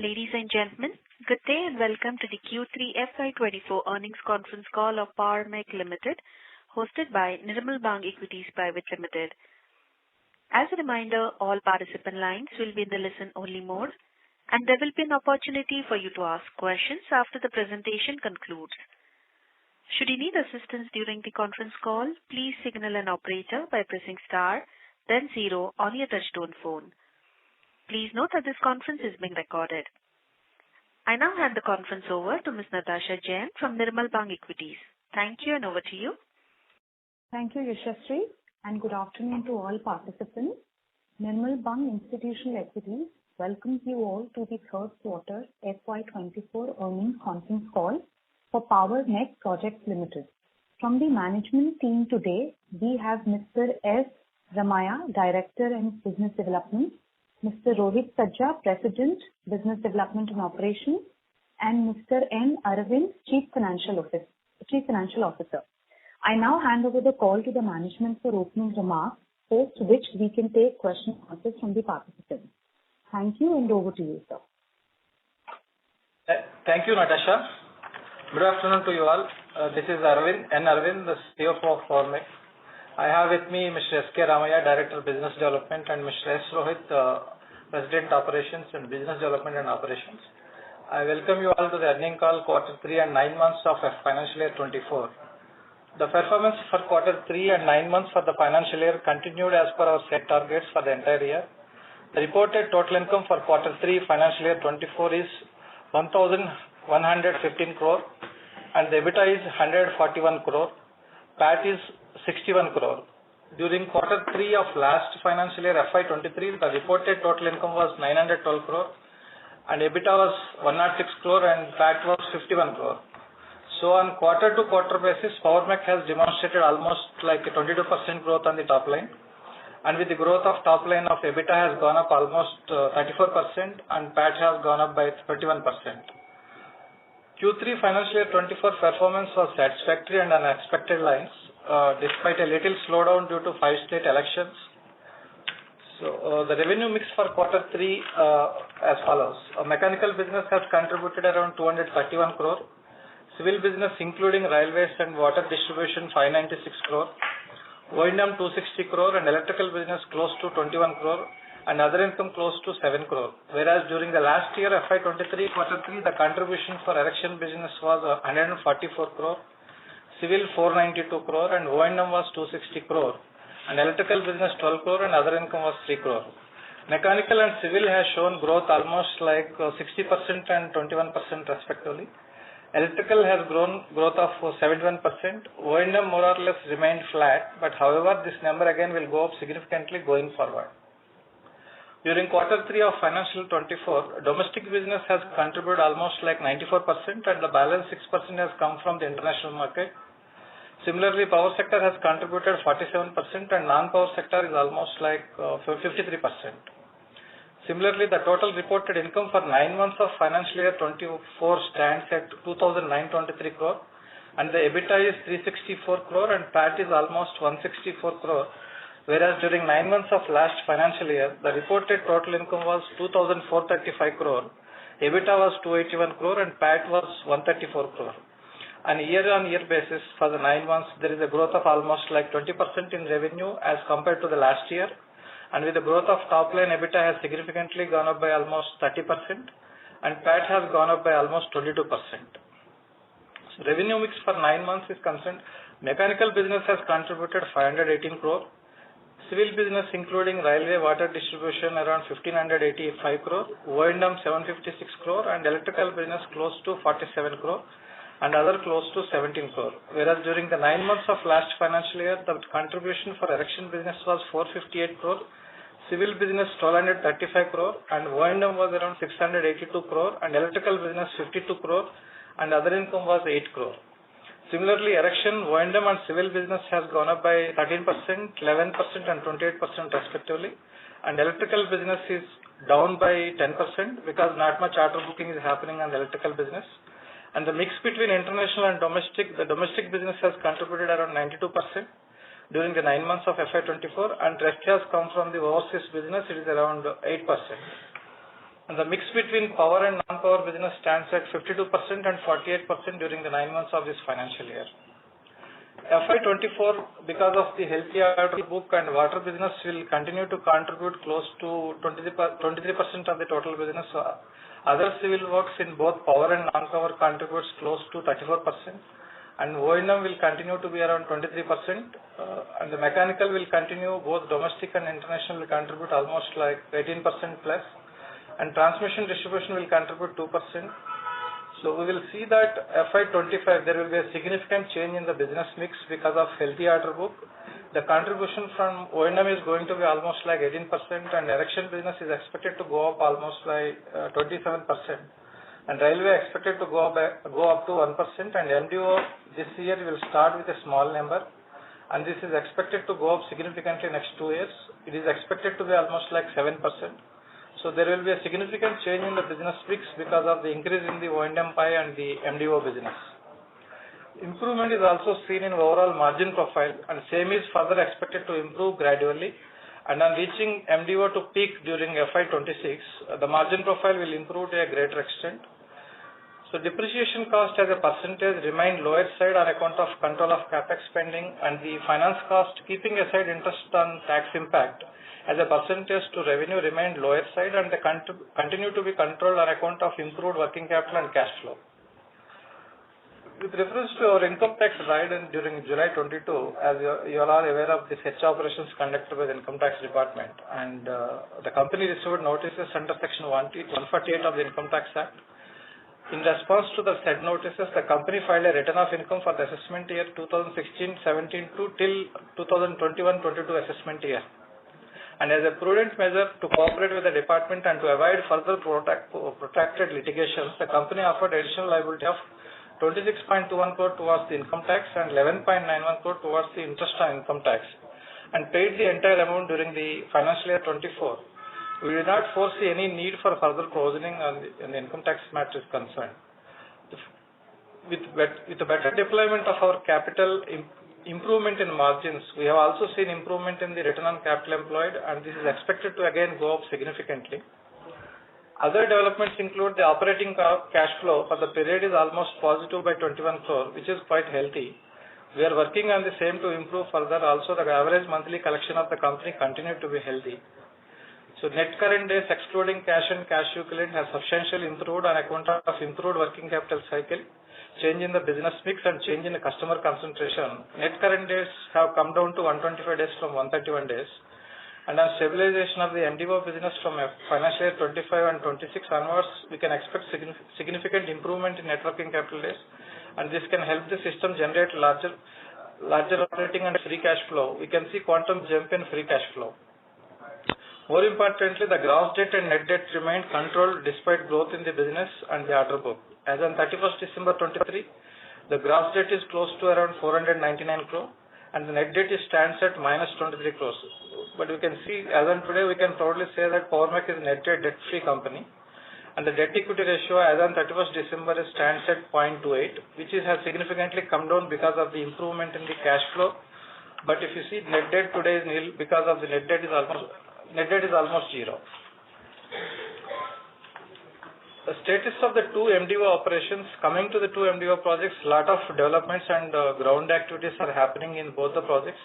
Ladies and gentlemen, good day and welcome to the Q3 FY'24 earnings conference call of Mech Limited, hosted by Nirmal Bang Equities Private Limited. As a reminder, all participant lines will be in the listen-only mode, and there will be an opportunity for you to ask questions after the presentation concludes. Should you need assistance during the conference call, please signal an operator by pressing star, then 0 on your touchtone phone. Please note that this conference is being recorded. I now hand the conference over to Ms. Natasha Jain from Nirmal Bang Equities. Thank you, and over to you. Thank you, Yashasri, and good afternoon to all participants. Nirmal Bang Institutional Equities welcomes you all to the third quarter FY'24 earnings conference call for Mech Projects Limited. From the management team today, we have Mr. S. Ramaya, Director and Business Development, Mr. Rohit Sajja, President, Business Development and Operations, and Mr. N. Arvind, Chief Financial Officer. I now hand over the call to the management for opening remarks, post which we can take questions and answers from the participants. Thank you, and over to you, sir. Thank you, Natasha. Good afternoon to you all. This is N. Arvind, the CFO of Mech. I have with me Mr. S.K. Ramaya, Director of Business Development, and Mr. S. Rohit, President Operations and Business Development and Operations. I welcome you all to the earnings call quarter 3 and 9 months of financial year 24. The performance for quarter 3 and 9 months for the financial year continued as per our set targets for the entire year. The reported total income for quarter 3 financial year 24 is 1,115 crore and the EBITDA is 141 crore. PAT is 61 crore. During quarter 3 of last financial year FY'23, the reported total income was 912 crore and EBITDA was 106 crore and PAT was 51 crore. So on quarter to quarter basis, Mech has demonstrated almost like a 22% growth on the top line, and with the growth of top line of EBITDA has gone up almost 34% and PAT has gone up by 31%. Q3 financial year 24 performance was satisfactory and on expected lines, despite a little slowdown due to 5 state elections. So the revenue mix for quarter 3 as follows. Mechanical business has contributed around 231 crore. Civil business including railways and water distribution 596 crore. O&M 260 crore and electrical business close to 21 crore. And other income close to 7 crore. Whereas during the last year, FY'23, quarter 3, the contribution for erection business was 144 crore, civil 492 crore, and O&M was 260 crore, and electrical business 12 crore, and other income was 3 crore. Mechanical and civil has shown growth almost like 60% and 21% respectively. Electrical has grown growth of 71%. O&M more or less remained flat, but however, this number again will go up significantly going forward. During quarter 3 of financial 24, domestic business has contributed almost like 94% and the balance 6% has come from the international market. Similarly, power sector has contributed 47% and non-power sector is almost like 53%. Similarly, the total reported income for 9 months of financial year 24 stands at 2,923 crore and the EBITDA is 364 crore and PAT is almost 164 crore. Whereas during 9 months of last financial year, the reported total income was 2,435 crore, EBITDA was 281 crore and PAT was 134 crore. On a year-on-year basis for the 9 months, there is a growth of almost like 20% in revenue as compared to the last year, and with the growth of top line, EBITDA has significantly gone up by almost 30% and PAT has gone up by almost 22%. So revenue mix for 9 months is concerned, mechanical business has contributed 518 crore. Civil business including railway water distribution around 1585 crore, O&M 756 crore and electrical business close to 47 crore and other close to 17 crore. Whereas during the 9 months of last financial year, the contribution for erection business was 458 crore, civil business 1235 crore and O&M was around 682 crore and electrical business 52 crore and other income was 8 crore. Similarly, erection, O&M and civil business has gone up by 13%, 11% and 28% respectively, and electrical business is down by 10% because not much order booking is happening on the electrical business. And the mix between international and domestic, the domestic business has contributed around 92% during the 9 months of FY'24 and rest has come from the overseas business, it is around 8%. And the mix between power and non-power business stands at 52% and 48% during the 9 months of this financial year. FY'24, because of the healthy order book and water business, will continue to contribute close to 23% of the total business. Other civil works in both power and non-power contributes close to 34%, and O&M will continue to be around 23%, and the mechanical will continue, both domestic and international will contribute almost like 18% plus, and transmission distribution will contribute 2%. So we will see that FY'25 there will be a significant change in the business mix because of healthy order book. The contribution from O&M is going to be almost like 18%, and erection business is expected to go up almost like 27%, and railway expected to go up to 1%, and MDO this year will start with a small number, and this is expected to go up significantly next 2 years. It is expected to be almost like 7%. So there will be a significant change in the business mix because of the increase in the O&M pie and the MDO business. Improvement is also seen in overall margin profile, and same is further expected to improve gradually. And on reaching MDO to peak during FY'26, the margin profile will improve to a greater extent. So depreciation cost as a percentage remained lower side on account of control of capex spending, and the finance cost, keeping aside interest on tax impact, as a percentage to revenue remained lower side, and they continue to be controlled on account of improved working capital and cash flow. With reference to our income tax guidance during July 22, as you all are aware of the fetch operations conducted by the Income Tax Department, and the company received notices under Section 148 of the Income Tax Act. In response to the said notices, the company filed a return of income for the assessment year 2016-17 to till 2021-22 assessment year. And as a prudent measure to cooperate with the department and to avoid further protracted litigations, the company offered additional liability of 26.21 crore towards the income tax and 11.91 crore towards the interest on income tax, and paid the entire amount during the financial year 24. We do not foresee any need for further provisioning on the income tax matter is concerned. With the better deployment of our capital, improvement in margins, we have also seen improvement in the return on capital employed, and this is expected to again go up significantly. Other developments include the operating cash flow for the period is almost positive by 21 crore, which is quite healthy. We are working on the same to improve further. Also, the average monthly collection of the company continued to be healthy. So net current days excluding cash and cash equivalent has substantially improved on account of improved working capital cycle, change in the business mix, and change in the customer concentration. Net current days have come down to 125 days from 131 days. And on stabilization of the MDO business from financial year 25 and 26 onwards, we can expect significant improvement in net working capital days, and this can help the system generate larger operating and free cash flow. We can see quantum jump in free cash flow. More importantly, the gross debt and net debt remained controlled despite growth in the business and the order book. As on 31st December 23, the gross debt is close to around 499 crore, and the net debt stands at minus 23 crores. But we can see, as on today, we can proudly say that Power Mech is a net debt-free company, and the debt-equity ratio as on 31st December stands at 0.28, which has significantly come down because of the improvement in the cash flow. But if you see, net debt today is nil because of the net debt is almost zero. The status of the two MDO operations. Coming to the two MDO projects, lot of developments and ground activities are happening in both the projects.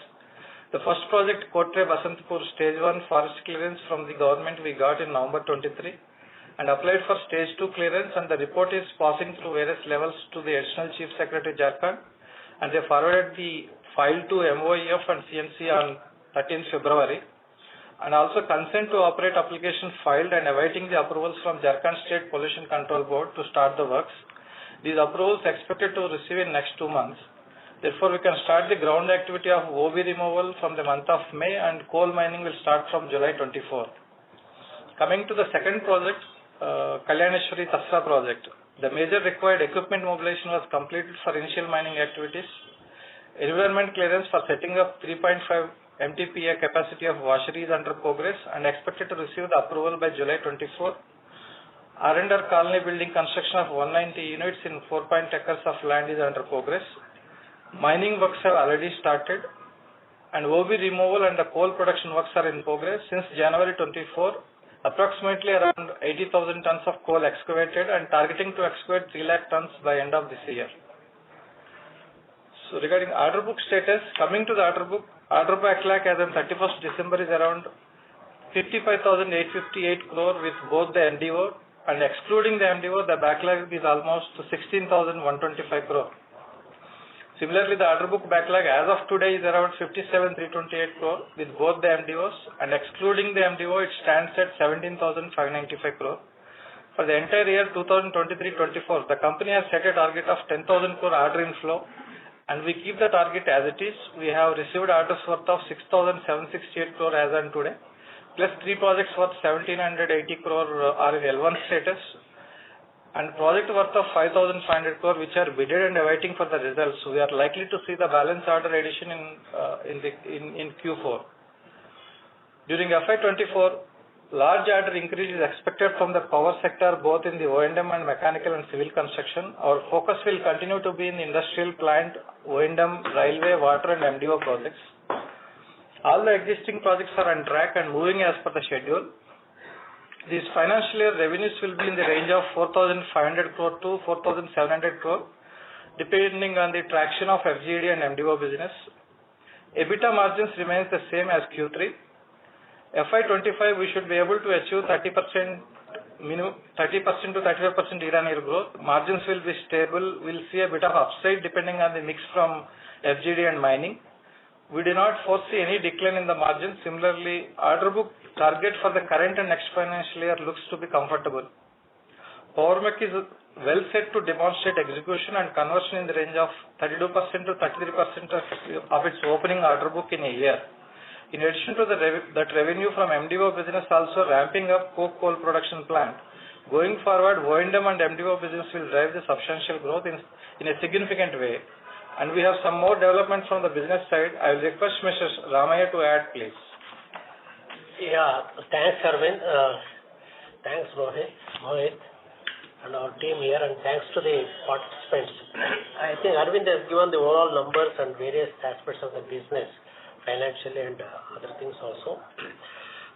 The first project, Kotre Basantpur Stage 1 forest clearance from the government we got in November 23 and applied for Stage 2 clearance, and the report is passing through various levels to the Additional Chief Secretary Jharkhand, and they forwarded the file to MOEF and CMC on 13th February. And also consent to operate application filed and awaiting the approvals from Jharkhand State Pollution Control Board to start the works. These approvals expected to receive in next 2 months. Therefore, we can start the ground activity of OB removal from the month of May, and coal mining will start from July 24. Coming to the second project, Kalyaneshwari Tasra project. The major required equipment mobilization was completed for initial mining activities. Environment clearance for setting up 3.5 MTPA capacity of washery is under progress and expected to receive the approval by July 24. R&R colony building construction of 190 units in 4 acres of land is under progress. Mining works have already started, and OB removal and the coal production works are in progress. Since January 24, approximately around 80,000 tons of coal excavated and targeting to excavate 3 lakh tons by end of this year. So regarding order book status, coming to the order backlog as on 31st December is around 55,858 crore with both the MDO and excluding the MDO, the backlog is almost 16,125 crore. Similarly, the order book backlog as of today is around 57,328 crore with both the MDOs and excluding the MDO, it stands at 17,595 crore. For the entire year 2023-24, the company has set a target of 10,000 crore order inflow and we keep the target as it is. We have received orders worth of 6,768 crore as on today, plus 3 projects worth 1,780 crore are in L1 status, and project worth of 5,500 crore which are bidded and awaiting for the results. We are likely to see the balance order addition in Q4. During FY'24, large order increase is expected from the power sector both in the O&M and mechanical and civil construction. Our focus will continue to be in the industrial plant, O&M, railway, water and MDO projects. All the existing projects are on track and moving as per the schedule. This financial year revenues will be in the range of 4,500 crore to 4,700 crore, depending on the traction of FGD and MDO business. EBITDA margins remains the same as Q3. FY'25 we should be able to achieve 30% to 35% year-on-year growth. Margins will be stable. We'll see a bit of upside depending on the mix from FGD and mining. We do not foresee any decline in the margin. Similarly, order book target for the current and next financial year looks to be comfortable. Power Mech is well set to demonstrate execution and conversion in the range of 32% to 33% of its opening order book in a year. In addition to that revenue from MDO business also ramping up coal production plant. Going forward, O&M and MDO business will drive the substantial growth in a significant way. And we have some more developments from the business side. I will request Mr. Ramaya to add, please. Yeah, thanks, Arvind. Thanks, Mohit, and our team here, and thanks to the participants. I think Arvind has given the overall numbers and various aspects of the business, financially and other things also.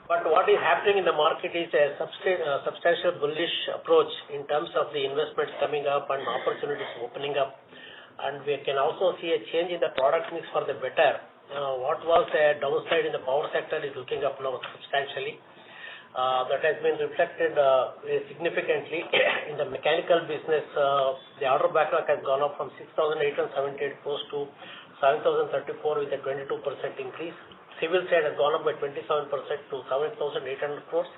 But what is happening in the market is a substantial bullish approach in terms of the investments coming up and opportunities opening up. And we can also see a change in the product mix for the better. What was a downside in the power sector is looking up now substantially. That has been reflected significantly in the mechanical business. The order backlog has gone up from 6,878 crores to 7,034 with a 22% increase. Civil side has gone up by 27% to 7,800 crores.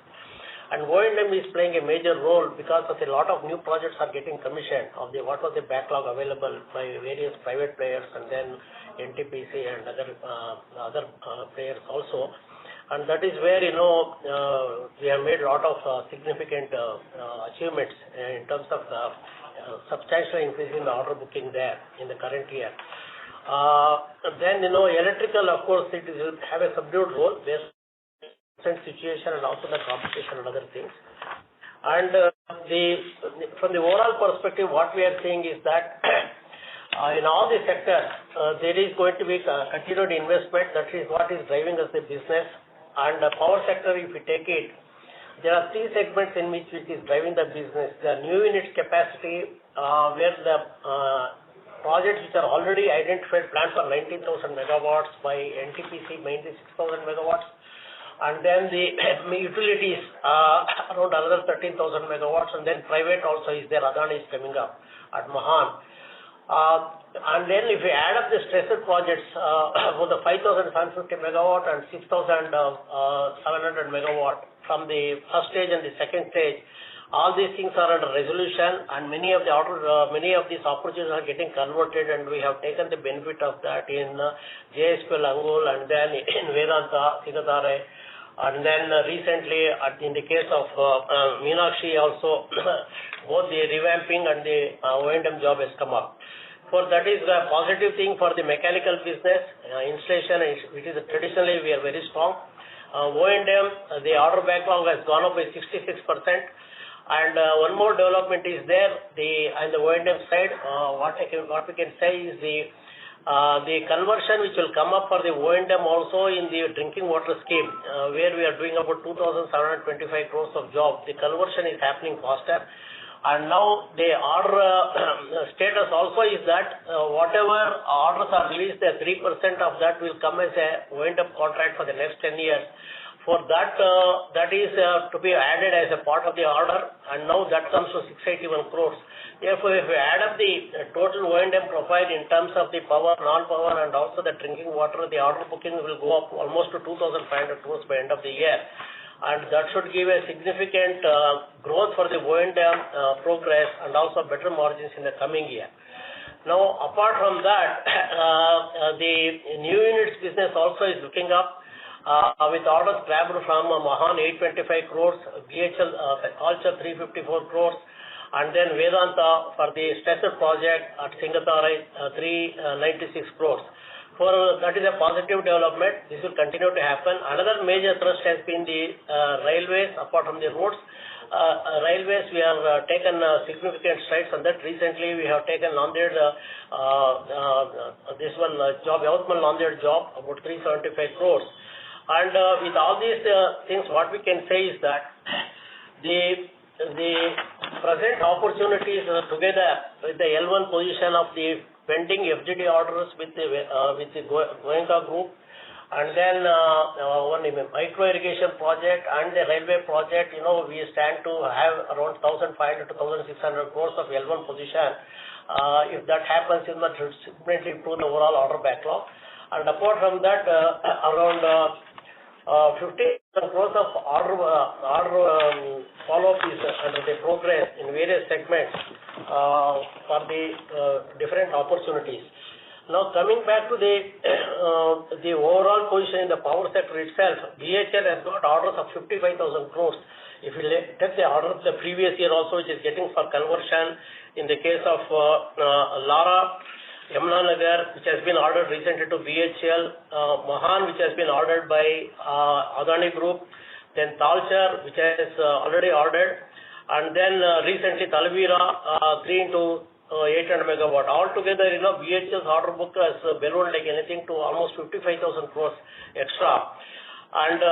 And O&M is playing a major role because of a lot of new projects are getting commissioned of what was the backlog available by various private players and then NTPC and other players also. And that is where, we have made a lot of significant achievements in terms of substantial increase in the order booking there in the current year. Then, electrical, of course, it will have a subdued role based situation and also the competition and other things. And from the overall perspective, what we are seeing is that in all the sectors, there is going to be continued investment. That is what is driving us the business. And the power sector, if we take it, there are 3 segments in which it is driving the business. The new units capacity, where the projects which are already identified plans for 19,000 megawatts by NTPC, mainly 6,000 megawatts. And then the utilities around another 13,000 megawatts, and then private also is there. Adani is coming up at Mahan. And then if we add up the stressed projects, for the 5,550 megawatt and 6,700 megawatt from the first stage and the second stage, all these things are under resolution, and many of these opportunities are getting converted, and we have taken the benefit of that in JSPL Angul and then in Vedanta, Sigatare. And then recently, in the case of Meenakshi also, both the revamping and the O&M job has come up. For that is a positive thing for the mechanical business. Installation, which is traditionally we are very strong. O&M, the order backlog has gone up by 66%. And one more development is there, on the O&M side, what we can say is the the conversion which will come up for the O&M also in the drinking water scheme, where we are doing about 2,725 crores of job. The conversion is happening faster. And now the order status also is that whatever orders are released, the 3% of that will come as a O&M contract for the next 10 years. For that, that is to be added as a part of the order, and now that comes to 681 crores. Therefore, if we add up the total O&M profile in terms of the power, non-power, and also the drinking water, the order booking will go up almost to 2,500 crores by end of the year. And that should give a significant growth for the O&M progress and also better margins in the coming year. Now, apart from that, the new units business also is looking up with orders grabbed from Mahan 825 crores, BHL also 354 crores, and then Vedanta for the stressor project at Singatarai 396 crores. That is a positive development. This will continue to happen. Another major thrust has been the railways, apart from the roads. Railways, we have taken significant strides on that. Recently, we have taken Nanded, job, Yavatmal Nanded job, about 375 crores. And with all these things, what we can say is that the present opportunities together with the L1 position of the pending FGD orders with the Goenka Group, and then one micro irrigation project and the railway project, we stand to have around 1,500 to 1,600 crores of L1 position. If that happens, it will significantly improve the overall order backlog. And apart from that, around 50 crores of order follow-up is under the progress in various segments for the different opportunities. Now, coming back to the overall position in the power sector itself, BHL has got orders of 55,000 crores. If you take the order of the previous year also, which is getting for conversion in the case of Lara, Yamunanagar, which has been ordered recently to BHL, Mahan, which has been ordered by Adani Group, then Talcher, which has already ordered, and then recently Talvira, 3 into 800 megawatt. Altogether, BHL's order book has ballooned like anything to almost 55,000 crores extra. And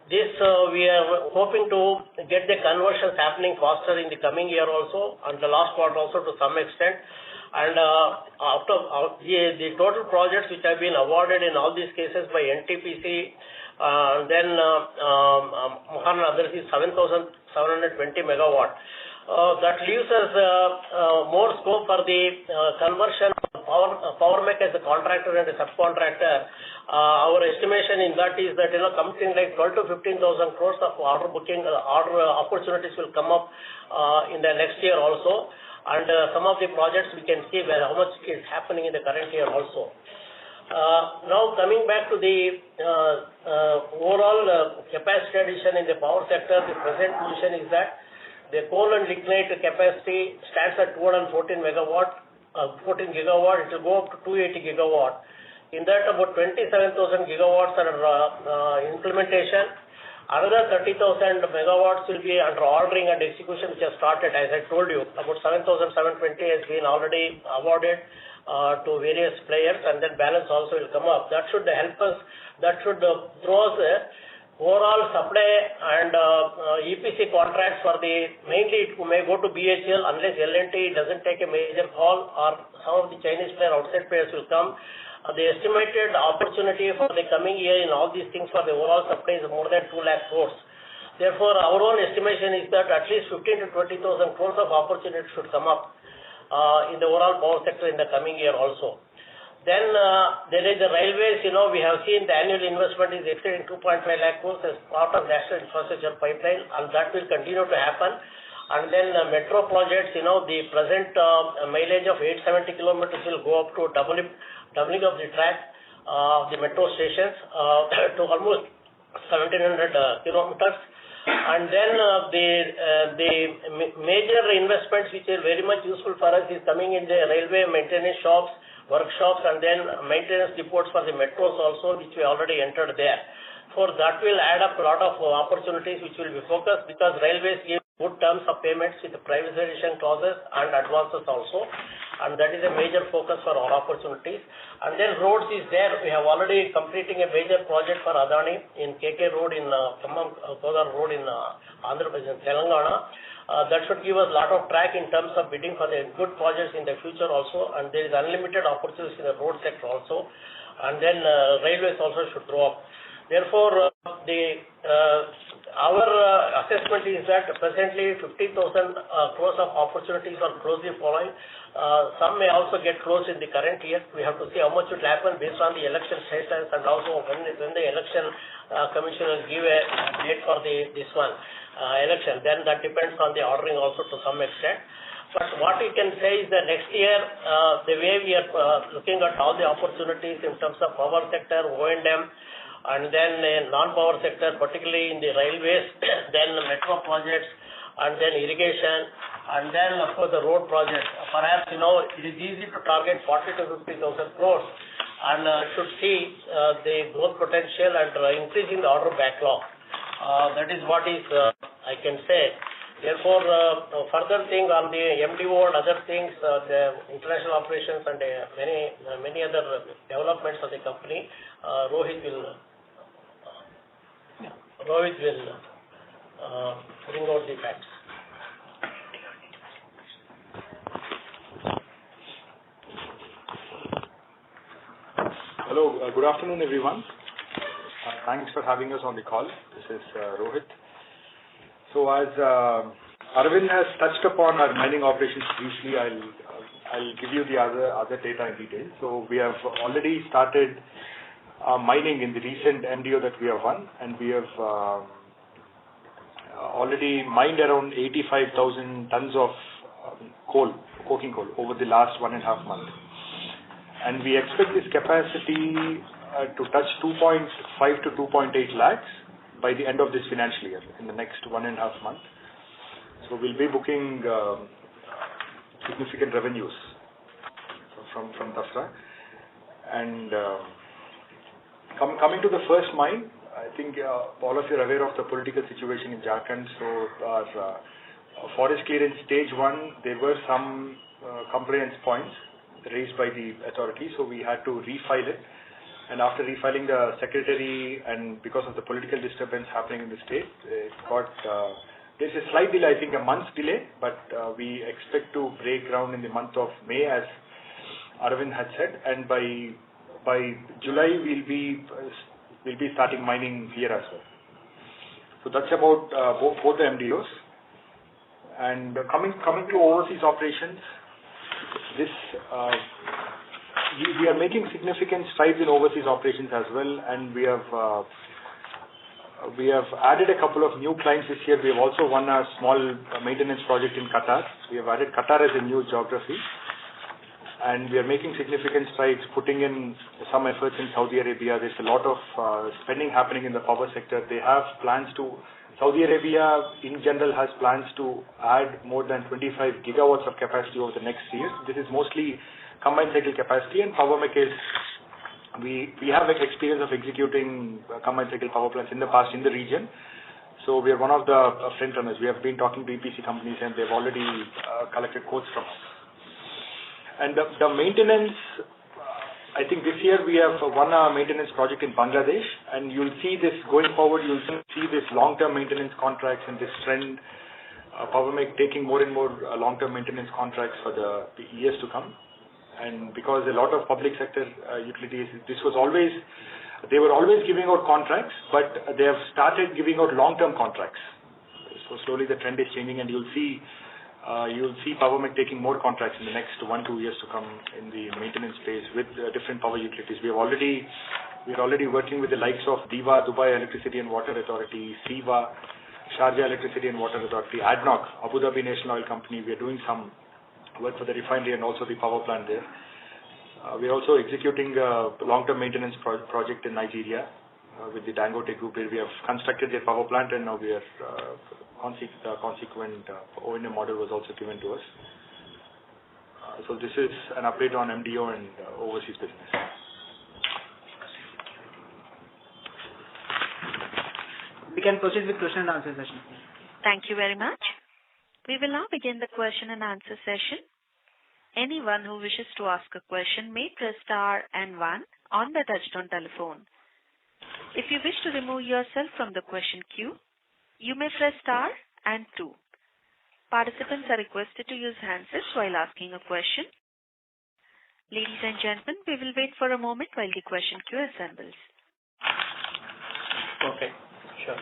this we are hoping to get the conversions happening faster in the coming year also, and the last quarter also to some extent. And after the total projects which have been awarded in all these cases by NTPC, then Mahan and others is 7,720 megawatt. That leaves us more scope for the conversion of Power Mech as a contractor and a subcontractor. Our estimation in that is that something like 12 to 15,000 crores of order booking, order opportunities will come up in the next year also. And some of the projects we can see where how much is happening in the current year also. Now coming back to the overall capacity addition in the power sector, the present position is that the coal and lignite capacity stands at 214 megawatt, 14 gigawatt. It will go up to 280 gigawatt. In that, about 27,000 gigawatts are implementation. Another 30,000 megawatts will be under ordering and execution, which has started. As I told you, about 7,720 has been already awarded to various players, and then balance also will come up. That should help us. That should throw us overall supply and EPC contracts for the mainly it may go to BHL unless L&T doesn't take a major call, or some of the Chinese players, outside players will come. The estimated opportunity for the coming year in all these things for the overall supply is more than 2 lakh crores. Therefore, our own estimation is that at least 15 to 20,000 crores of opportunity should come up in the overall power sector in the coming year also. Then there is the railways. We have seen the annual investment is exceeding 2.5 lakh crores as part of national infrastructure pipeline, and that will continue to happen. And then metro projects, the present mileage of 870 kilometers will go up to doubling of the track, the metro stations to almost 1,700 kilometers. And then the major investments which are very much useful for us is coming in the railway maintenance shops, workshops, and then maintenance depots for the metros also, which we already entered there. For that will add up a lot of opportunities which will be focused, because railways give good terms of payments with the privatization clauses and advances also. And that is a major focus for our opportunities. And then roads is there. We have already completing a major project for Adani in KK Road in Khammam Kodar Road in Andhra Pradesh, Telangana. That should give us a lot of track in terms of bidding for the good projects in the future also. And there is unlimited opportunities in the road sector also. And then railways also should grow up. Therefore, our assessment is that presently 50,000 crores of opportunities are closely following. Some may also get closed in the current year. We have to see how much will happen based on the election status and also when the election commission will give a date for this one election. Then that depends on the ordering also to some extent. But what we can say is that next year, the way we are looking at all the opportunities in terms of power sector, O&M, and then non-power sector, particularly in the railways, then the metro projects, and then irrigation, and then of course the road projects. Perhaps, it is easy to target 40 to 50,000 crores and should see the growth potential and increasing the order backlog. That is what is I can say. Therefore, further thing on the MDO and other things, the international operations and many other developments of the company, Rohit will bring out the facts. Hello, good afternoon everyone. Thanks for having us on the call. This is Rohit. So as Arvind has touched upon our mining operations briefly, I'll give you the other data in detail. So we have already started mining in the recent MDO that we have won, and we have already mined around 85,000 tons of coking coal over the last 1.5 months. And we expect this capacity to touch 2.5 to 2.8 lakhs by the end of this financial year, in the next 1.5 months. So we'll be booking significant revenues from Dasra. And coming to the first mine, I think all of you are aware of the political situation in Jharkhand. So our forest clearance stage 1, there were some compliance points raised by the authorities, so we had to refile it. And after refiling the secretary, and because of the political disturbance happening in the state, it got there's a slight delay, I think a month's delay, but we expect to break ground in the month of May, as Arvind had said, and by July we'll be starting mining here as well. So that's about both the MDOs. And coming to overseas operations, this we are making significant strides in overseas operations as well, and we have added a couple of new clients this year. We have also won a small maintenance project in Qatar. We have added Qatar as a new geography, and we are making significant strides, putting in some efforts in Saudi Arabia. There's a lot of spending happening in the power sector. They have plans to, Saudi Arabia in general has plans to add more than 25 gigawatts of capacity over the next years. This is mostly combined cycle capacity, and Power Mech is, we have experience of executing combined cycle power plants in the past in the region. So we are one of the front runners. We have been talking to EPC companies, and they've already collected quotes from us. And the maintenance, I think this year we have won a maintenance project in Bangladesh, and you'll see this going forward. You'll see this long-term maintenance contracts and this trend, Power Mech taking more and more long-term maintenance contracts for the years to come. And because a lot of public sector utilities, they were always giving out contracts, but they have started giving out long-term contracts. So slowly the trend is changing, and you'll see Power Mech taking more contracts in the next 1-2 years to come in the maintenance space with different power utilities. We are already working with the likes of DIVA, Dubai Electricity and Water Authority, SIVA, Sharjah Electricity and Water Authority, ADNOC, Abu Dhabi National Oil Company. We are doing some work for the refinery and also the power plant there. We are also executing a long-term maintenance project in Nigeria with the Dangote Group, where we have constructed their power plant, and now we are consequent O&M model was also given to us. So this is an update on MDO and overseas business. We can proceed with question and answer session. Thank you very much. We will now begin the question and answer session. Anyone who wishes to ask a question may press star and one on the touchtone telephone. If you wish to remove yourself from the question queue, you may press star and two. Participants are requested to use handsets while asking a question. Ladies and gentlemen, we will wait for a moment while the question queue assembles. Okay, sure.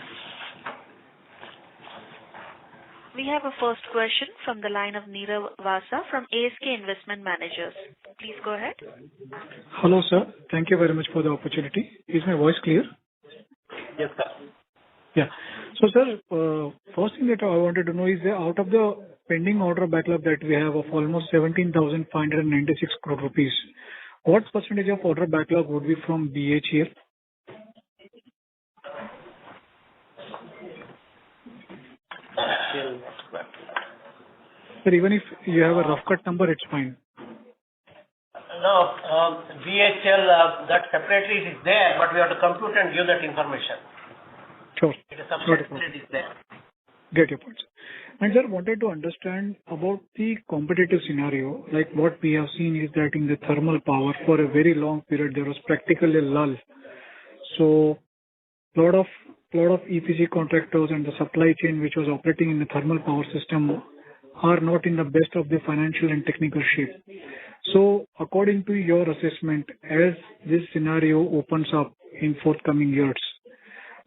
We have a first question from the line of Nirav Vasa from ASK Investment Managers. Please go ahead. Hello, sir. Thank you very much for the opportunity. Is my voice clear? Yes, sir. Yeah. So, sir, first thing that I wanted to know is that out of the pending order backlog that we have of almost 17,596 crore rupees, what percentage of order backlog would be from BHEL? Sir, even if you have a rough cut number, it's fine. No, BHL, that separately it is there, but we have to compute and give that information. Sure. It is separately it is there. Get your point, sir. And sir, wanted to understand about the competitive scenario. Like what we have seen is that in the thermal power for a very long period, there was practically a lull. So, lot of EPC contractors and the supply chain which was operating in the thermal power system are not in the best of the financial and technical shape. So, according to your assessment, as this scenario opens up in forthcoming years,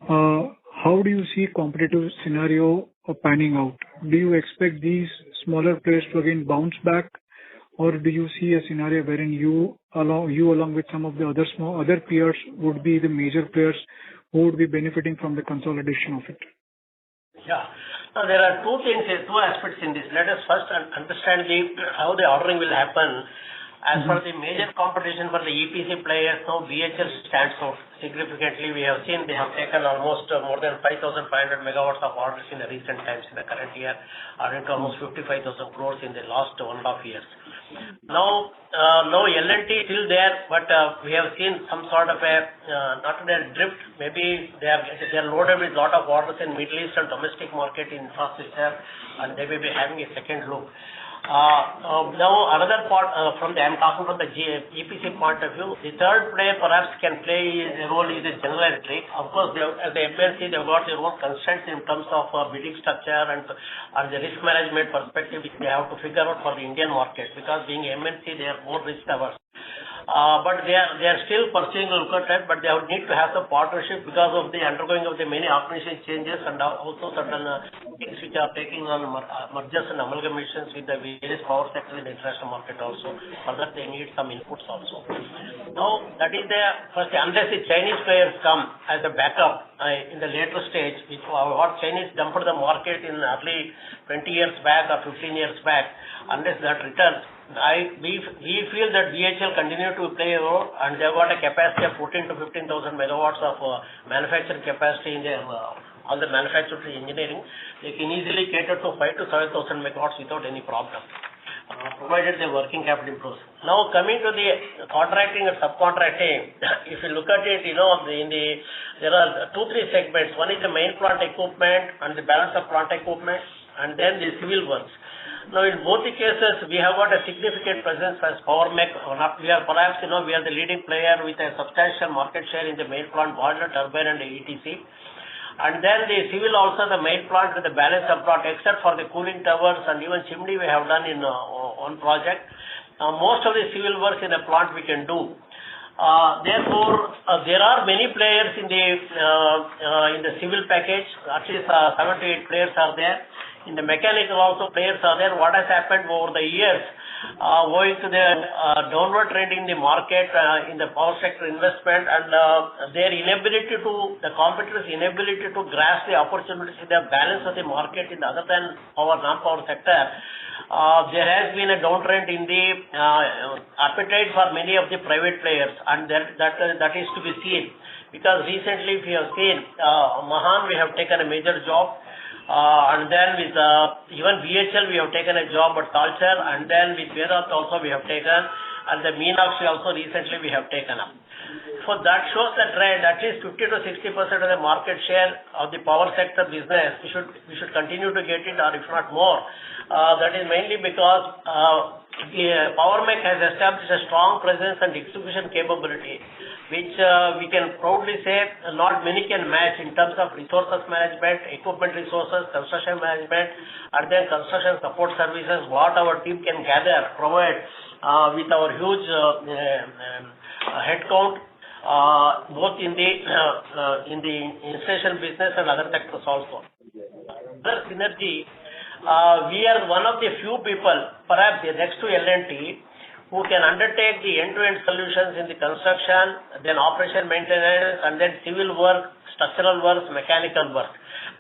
how do you see competitive scenario panning out? Do you expect these smaller players to again bounce back, or do you see a scenario wherein you along with some of the other peers would be the major players who would be benefiting from the consolidation of it? Yeah. Now there are two aspects in this. Let us first understand how the ordering will happen. As for the major competition for the EPC players, now BHL stands out significantly. We have seen they have taken almost more than 5,500 megawatts of orders in the recent times in the current year, adding to almost 55,000 crores in the last 1.5 years. Now L&T is still there, but we have seen some sort of a not a drift. Maybe they are loaded with lot of orders in Middle East and domestic market infrastructure, and they may be having a second look. Now another part I'm talking from the EPC point of view. The third player perhaps can play a role is the General Electric. Of course, as the MNC, they've got their own constraints in terms of bidding structure and the risk management perspective, which they have to figure out for the Indian market, because being MNC, they are more risk averse. But they are still pursuing a look at that, but they would need to have some partnership because of the undergoing of the many organization changes and also certain things which are taking on mergers and amalgamations with the various power sectors in the international market also. For that, they need some inputs also. Now, that is the first, unless the Chinese players come as a backup in the later stage, which what Chinese dumped the market in early 20 years back or 15 years back, unless that returns, we feel that BHL continue to play a role, and they've got a capacity of 14 to 15,000 megawatts of manufacturing capacity in their all the manufacturing engineering. They can easily cater to 5 to 7,000 megawatts without any problem, provided the working capital improves. Now coming to the contracting and subcontracting, if you look at it, there are 2-3 segments. One is the main plant equipment and the balance of plant equipment, and then the civil works. Now, in both the cases, we have got a significant presence as Power Mech. We are perhaps, we are the leading player with a substantial market share in the main plant, boiler, turbine, and ETC. And then the civil also, the main plant with the balance of plant, except for the cooling towers and even chimney we have done in one project. Most of the civil works in the plant we can do. Therefore, there are many players in the civil package. At least 7 to 8 players are there. In the mechanical also players are there. What has happened over the years, owing to the downward trend in the market, in the power sector investment, and the competitors' inability to grasp the opportunities in the balance of the market in the other than our non-power sector, there has been a downtrend in the appetite for many of the private players, and that is to be seen. Because recently, if you have seen, Mahan, we have taken a major job. And then with even BHL we have taken a job at Talcher, and then with Vedat also we have taken, and the Meenakshi also recently we have taken up. for that shows the trend, at least 50 to 60% of the market share of the power sector business, we should continue to get it, or if not more. That is mainly because Power Mech has established a strong presence and distribution capability, which we can proudly say not many can match in terms of resources management, equipment resources, construction management, and then construction support services, what our team can provide with our huge headcount, both in the installation business and other sectors also. Other synergy, we are one of the few people, perhaps next to L&T, who can undertake the end-to-end solutions in the construction, then operation maintenance, and then civil work, structural works, mechanical work.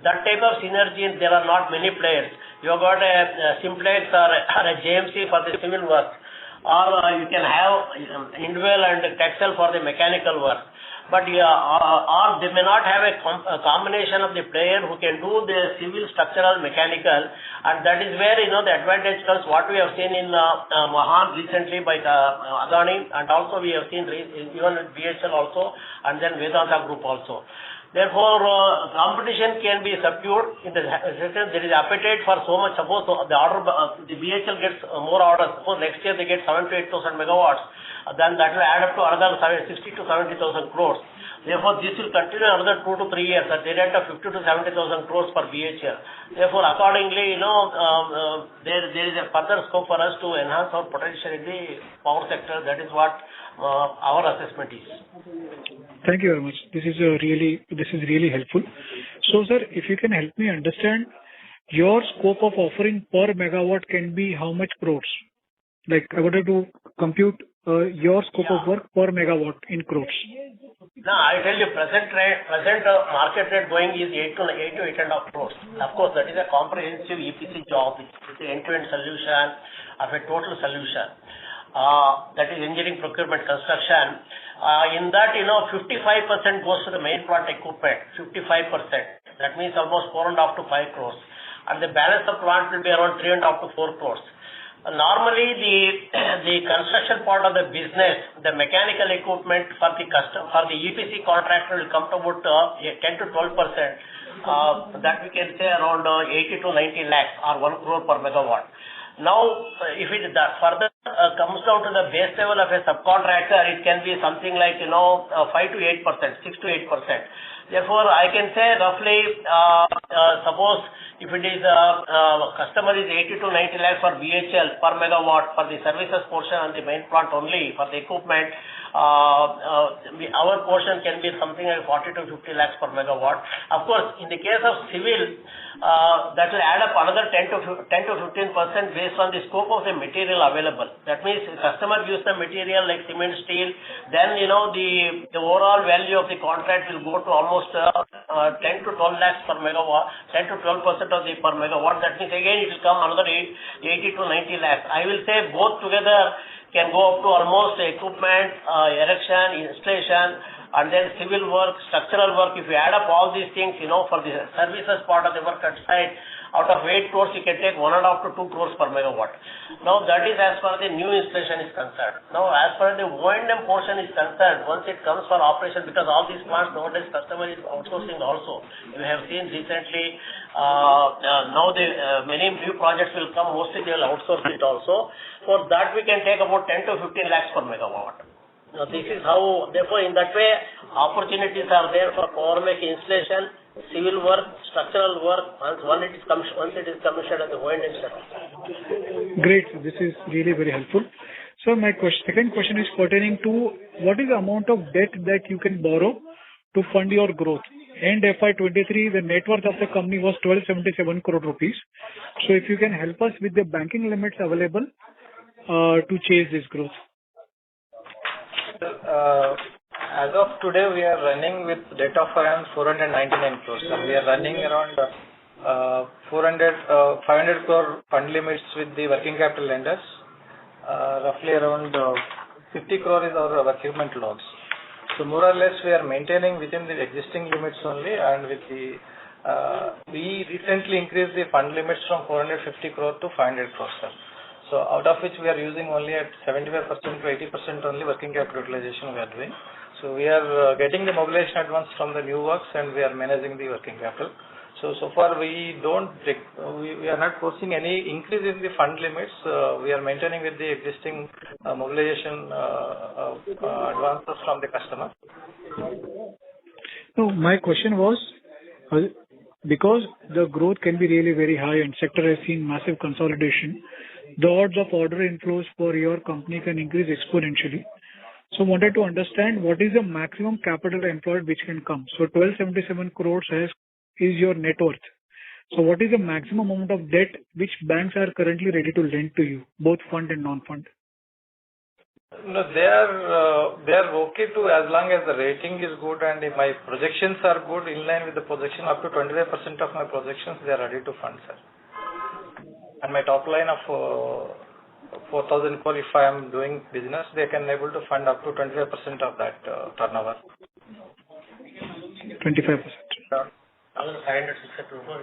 That type of synergy, there are not many players. You have got a Simplex or a JMC for the civil work, or you can have Indwell and Texel for the mechanical work. But or they may not have a combination of the player who can do the civil, structural, mechanical, and that is where the advantage comes. What we have seen in Mahan recently by Adani, and also we have seen even with BHL also, and then Vedanta Group also. Therefore, competition can be subdued. There is appetite for so much. Suppose the BHL gets more orders. Suppose next year they get 7 to 8,000 megawatts. Then that will add up to another 60 to 70,000 crores. Therefore, this will continue another 2 to 3 years at the rate of 50 to 70,000 crores for BHL. Therefore, accordingly, there is a further scope for us to enhance our potential in the power sector. That is what our assessment is. Thank you very much. This is really helpful. So, sir, if you can help me understand, your scope of offering per megawatt can be how much crores? Like, I wanted to compute your scope of work per megawatt in crores. No, I tell you, present market rate going is 8 to 8.5 crores. Of course, that is a comprehensive EPC job. It's an end-to-end solution of a total solution. That is engineering, procurement, construction. In that, 55% goes to the main plant equipment. 55%. That means almost 4.5 to 5 crores. And the balance of plant will be around 3.5 to 4 crores. Normally, the construction part of the business, the mechanical equipment for the EPC contractor will come to about 10 to 12%. That we can say around 80 to 90 lakhs or 1 crore per megawatt. Now, if it further comes down to the base level of a subcontractor, it can be something like 5 to 8%, 6 to 8%. Therefore, I can say roughly, suppose if it is customer is 80 to 90 lakhs for BHL per megawatt for the services portion and the main plant only for the equipment, our portion can be something like 40 to 50 lakhs per megawatt. Of course, in the case of civil, that will add up another 10 to 15% based on the scope of the material available. That means if customer gives the material like cement, steel, then the overall value of the contract will go to almost 10 to 12 lakhs per megawatt, 10 to 12% of the per megawatt. That means again it will come another 80 to 90 lakhs. I will say both together can go up to almost equipment, erection, installation, and then civil work, structural work. If you add up all these things, for the services part of the work at site, out of 8 crores, you can take 1.5 to 2 crores per megawatt. Now, that is as far as the new installation is concerned. Now, as far as the O&M portion is concerned, once it comes for operation, because all these plants nowadays customer is outsourcing also. You have seen recently, now many new projects will come, mostly they will outsource it also. For that, we can take about 10 to 15 lakhs per megawatt. Now, this is how, therefore, in that way, opportunities are there for Power Mech installation, civil work, structural work, once it is commissioned at the O&M service. Great. This is really very helpful. So my second question is pertaining to what is the amount of debt that you can borrow to fund your growth? End FY'23, the net worth of the company was 1277 crore rupees. So if you can help us with the banking limits available to chase this growth. As of today, we are running with debt of around 499 crores. And we are running around 500 crore fund limits with the working capital lenders. Roughly around 50 crore is our equipment loans. So more or less, we are maintaining within the existing limits only, and with the we recently increased the fund limits from 450 crore to 500 crores. So out of which we are using only at 75% to 80% only working capital utilization we are doing. So we are getting the mobilization advance from the new works, and we are managing the working capital. So far we are not forcing any increase in the fund limits. We are maintaining with the existing mobilization advances from the customer. No, my question was, because the growth can be really very high and sector has seen massive consolidation, the odds of order inflows for your company can increase exponentially. So wanted to understand what is the maximum capital employed which can come. So 1277 crores is your net worth. So what is the maximum amount of debt which banks are currently ready to lend to you, both fund and non-fund? No, they are okay to, as long as the rating is good and if my projections are good, in line with the projection, up to 25% of my projections they are ready to fund, sir. And my top line of 4,000 crore, if I am doing business, they can able to fund up to 25% of that turnover. 25%. Another 500, 600 crore.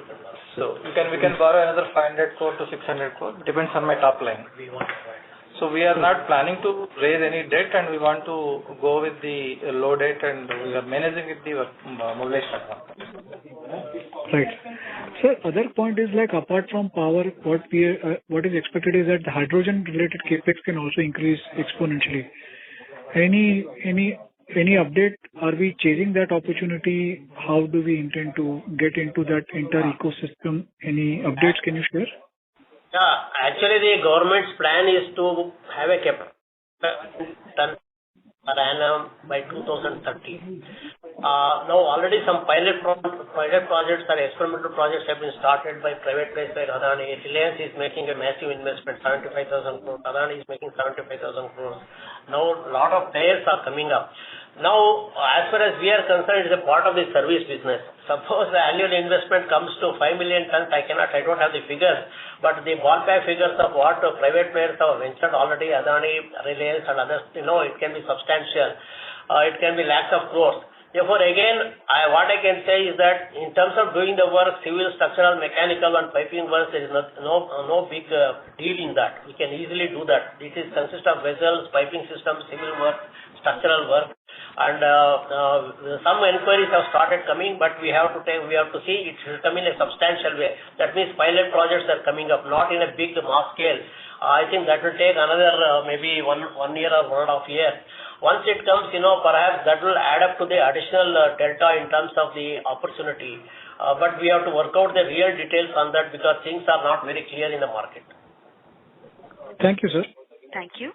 So we can borrow another 500 crore to 600 crore, depends on my top line. We want to buy. So we are not planning to raise any debt, and we want to go with the low debt, and we are managing with the mobilization advance. Right. So other point is like apart from power, what is expected is that the hydrogen related capex can also increase exponentially. Any update? Are we chasing that opportunity? How do we intend to get into that entire ecosystem? Any updates can you share? Yeah, actually the government's plan is to have a capacity ton per annum by 2030. Now already some pilot projects or experimental projects have been started by private players like Adani. Reliance is making a massive investment, 75,000 crores. Adani is making 75,000 crores. Now a lot of players are coming up. Now, as far as we are concerned, it is a part of the service business. Suppose the annual investment comes to 5 million tons, I don't have the figures, but the ballpark figures of what private players have mentioned already, Adani, Reliance and others, it can be substantial. It can be lakhs of crores. Therefore, again, what I can say is that in terms of doing the work, civil, structural, mechanical and piping work, there is no big deal in that. We can easily do that. It consists of vessels, piping systems, civil work, structural work. And some inquiries have started coming, but we have to see it should come in a substantial way. That means pilot projects are coming up, not in a big mass scale. I think that will take another maybe one year or 1.5 years. Once it comes, perhaps that will add up to the additional delta in terms of the opportunity. But we have to work out the real details on that because things are not very clear in the market. Thank you, sir. Thank you.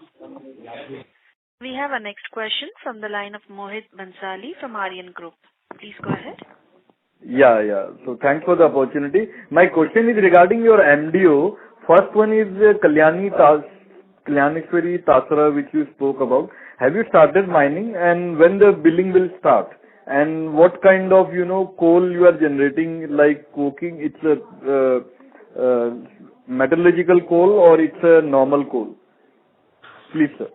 We have our next question from the line of Mohit Bansali from Aryan Group. Please go ahead. Yeah. So thanks for the opportunity. My question is regarding your MDO. First one is Kalyaneshwari Tasra, which you spoke about. Have you started mining, and when the billing will start? And what kind of coal you are generating, like coking? It's a metallurgical coal or it's a normal coal? Please, sir.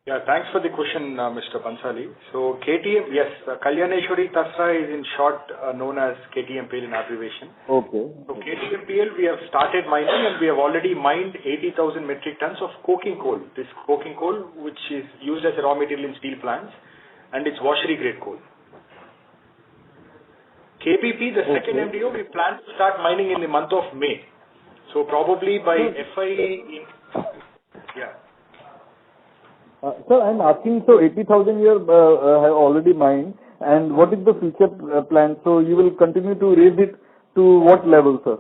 Yeah, thanks for the question, Mr. Bansali. So KTM, yes, Kalyaneshwari Tasra is in short known as KTMPL in abbreviation. Okay. So KTMPL, we have started mining and we have already mined 80,000 metric tons of coking coal. This coking coal, which is used as a raw material in steel plants, and it's washery grade coal. KBP, the second MDO, we plan to start mining in the month of May. So probably by Sir, I'm asking, so 80,000 you have already mined, and what is the future plan? So you will continue to raise it to what level, sir?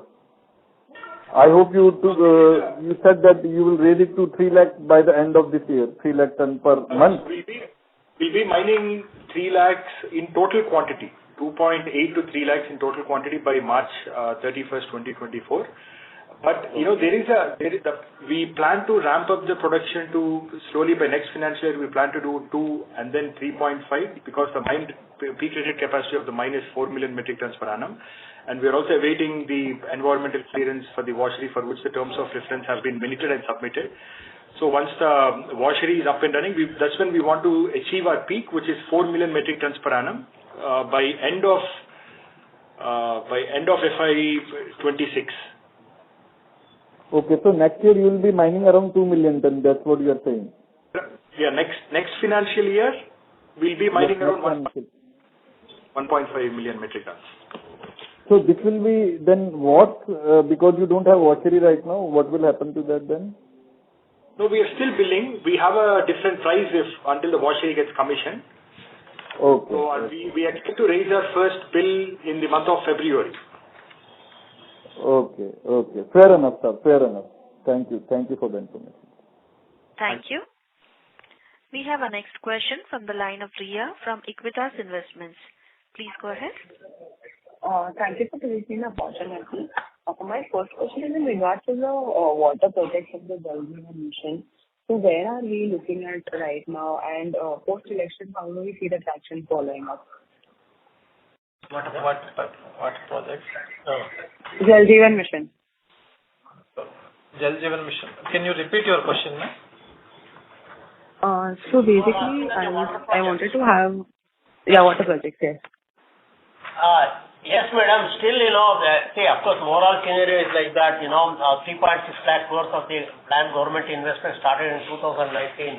I hope you said that you will raise it to 3 lakh by the end of this year, 3 lakh ton per month. We'll be mining 3 lakhs in total quantity, 2.8 to 3 lakhs in total quantity by March 31st, 2024. But we plan to ramp up the production to slowly by next financial year. We plan to do 2 and then 3.5 because the peak rated capacity of the mine is 4 million metric tons per annum. And we are also awaiting the environmental clearance for the washery, for which the terms of reference have been minuted and submitted. So once the washery is up and running, that's when we want to achieve our peak, which is 4 million metric tons per annum by end of FY'26. Okay, so next year you will be mining around 2 million ton. That's what you are saying. Yeah, next financial year, We'll be mining Yes, around ma'am. 1.5 million metric tons. So this will be then what? Because you don't have washery right now, what will happen to that then? No, we are still billing. We have a different price until the washery gets commissioned. Okay. So we expect to raise our first bill in the month of February. Okay. Fair enough, sir. Fair enough. Thank you. Thank you for the information. Thank you. We have our next question from the line of Riya from Equitas Investments. Please go ahead. Thank you for giving me the opportunity. My first question is in regards to the water projects of the Jal Jeevan Mission. So where are we looking at right now, and post-election, how do we see the traction following up? What projects? Jal Jeevan Mission. Jal Jeevan Mission. Can you repeat your question, ma'am? So basically, I wanted to have water projects, yes. Yes, madam. Still, of course, overall scenario is like that. 3.6 lakh crores of the planned government investment started in 2019.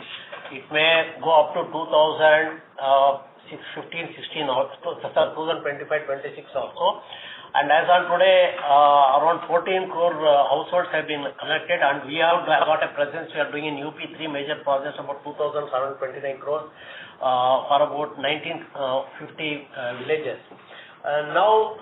It may go up to 2015, 16 also, 2025, 26 also. And as on today, around 14 crore households have been connected, and we have got a presence. We are doing in UP 3 major projects, about 2,729 crores for about 1950 villages. Now,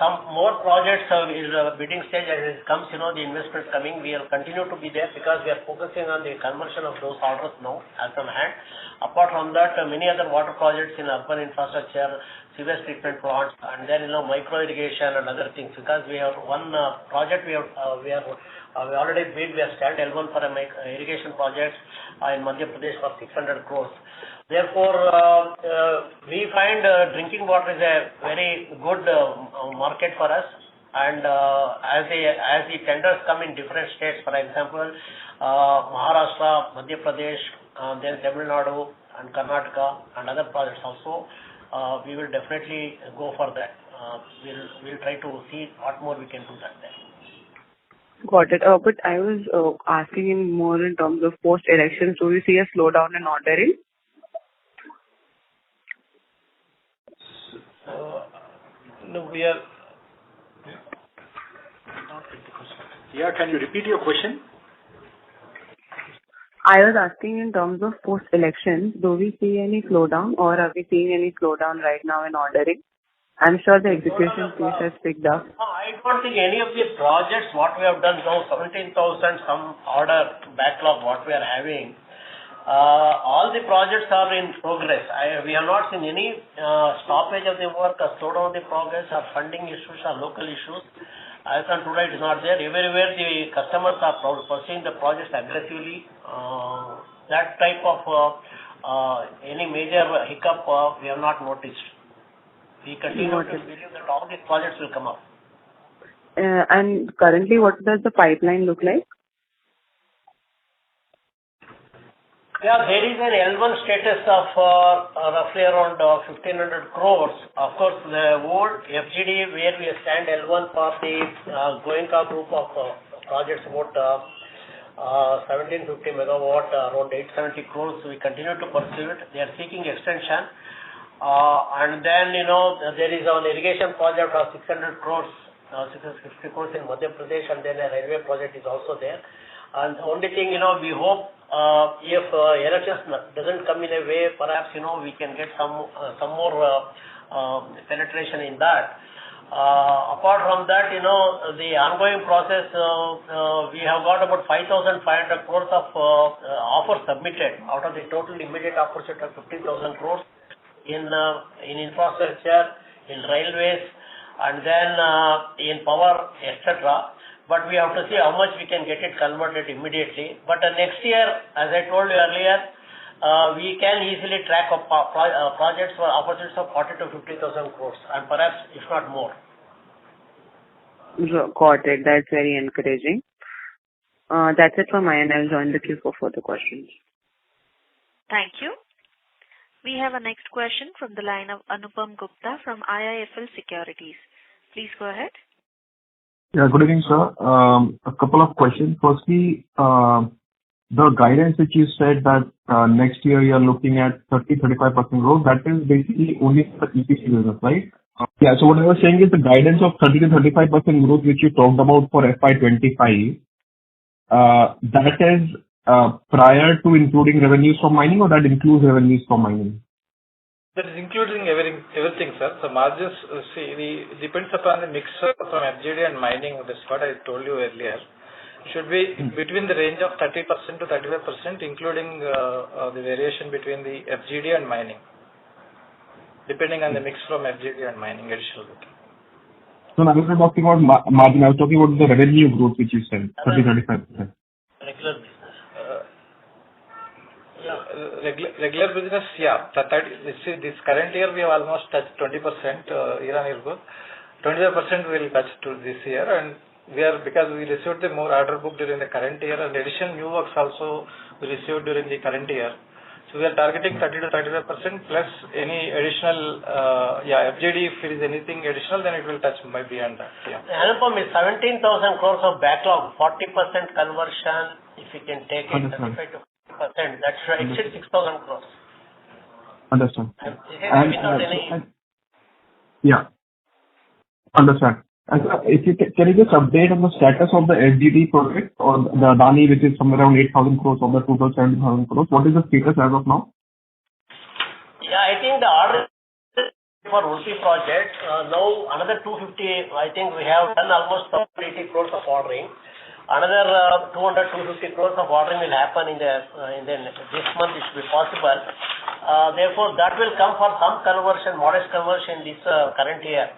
some more projects is bidding stage. As it comes, the investments coming, we will continue to be there because we are focusing on the conversion of those orders now as on hand. Apart from that, many other water projects in urban infrastructure, sewage treatment plants, and then micro irrigation and other things. Because we have one project we already bid. We have stand L1 for a irrigation project in Madhya Pradesh for 600 crores. Therefore, we find drinking water is a very good market for us. And as the tenders come in different states, for example, Maharashtra, Madhya Pradesh, then Tamil Nadu and Karnataka and other projects also, we will definitely go for that. We'll try to see what more we can do that there. Got it. But I was asking more in terms of post-elections. Do we see a slowdown in ordering? No, we are. Yeah, can you repeat your question? I was asking in terms of post-elections, do we see any slowdown, or are we seeing any slowdown right now in ordering? I'm sure the execution pace has picked up. I don't think any of the projects, what we have done now, 17,000 some order backlog, what we are having, all the projects are in progress. We have not seen any stoppage of the work or slowdown of the progress or funding issues or local issues. As on today, it is not there. Everywhere the customers are pursuing the projects aggressively. That type of any major hiccup we have not noticed. We continue to believe that all these projects will come up. And currently, what does the pipeline look like? Yeah, there is an L1 status of roughly around 1,500 crores. Of course, the old FGD where we stand L1 for the Goenka group of projects about 1750 megawatt, around 870 crores. We continue to pursue it. They are seeking extension. And then, there is an irrigation project of 600 crores, 650 crores in Madhya Pradesh, and then a railway project is also there. And the only thing, we hope if elections doesn't come in a way, perhaps, we can get some more penetration in that. Apart from that, the ongoing process, we have got about 5,500 crores of offers submitted out of the total immediate opportunity of 15,000 crores in infrastructure, in railways, and then in power, etc. But we have to see how much we can get it converted immediately. But next year, as I told you earlier, we can easily track projects for opportunities of 40 to 50,000 crores, and perhaps if not more. Got it. That's very encouraging. That's it from my end. I'll join the queue for further questions. Thank you. We have a next question from the line of Anupam Gupta from IIFL Securities. Please go ahead. Yeah, good evening, sir. A couple of questions. Firstly, the guidance which you said that next year you are looking at 30-35% growth, that is basically only for the EPC business, right? Yeah. So what I was saying is the guidance of 30-35% growth, which you talked about for FY'25, that is prior to including revenues from mining, or that includes revenues from mining? That is including everything, sir. So margins, it depends upon the mix from FGD and mining. That's what I told you earlier. It should be between the range of 30% to 35%, including the variation between the FGD and mining, depending on the mix from FGD and mining additional. So I was not talking about margin. I was talking about the revenue growth, which you said, 30-35%. Regular business. Regular business, yeah. This current year we have almost touched 20% year-on-year growth. 25% will touch to this year, and because we received the more order book during the current year, and additional new works also we received during the current year. So we are targeting 30-35% plus any additional, FGD. If it is anything additional, then it will touch by beyond that. Yeah. Anupam, is 17,000 crores of backlog, 40% conversion. If you can take it 35 to 50%, that should exceed 6,000 crores. Understand. Without any. Yeah. Understand. And if you can you just update on the status of the FGD project or the Adani, which is somewhere around 8,000 crores of the total 70,000 crores? What is the status as of now? Yeah, I think the order for Udupi project, now another 250, I think we have done almost 80 crores of ordering. Another 200-250 crores of ordering will happen in this month. It should be possible. Therefore, that will come for some conversion, modest conversion this current year.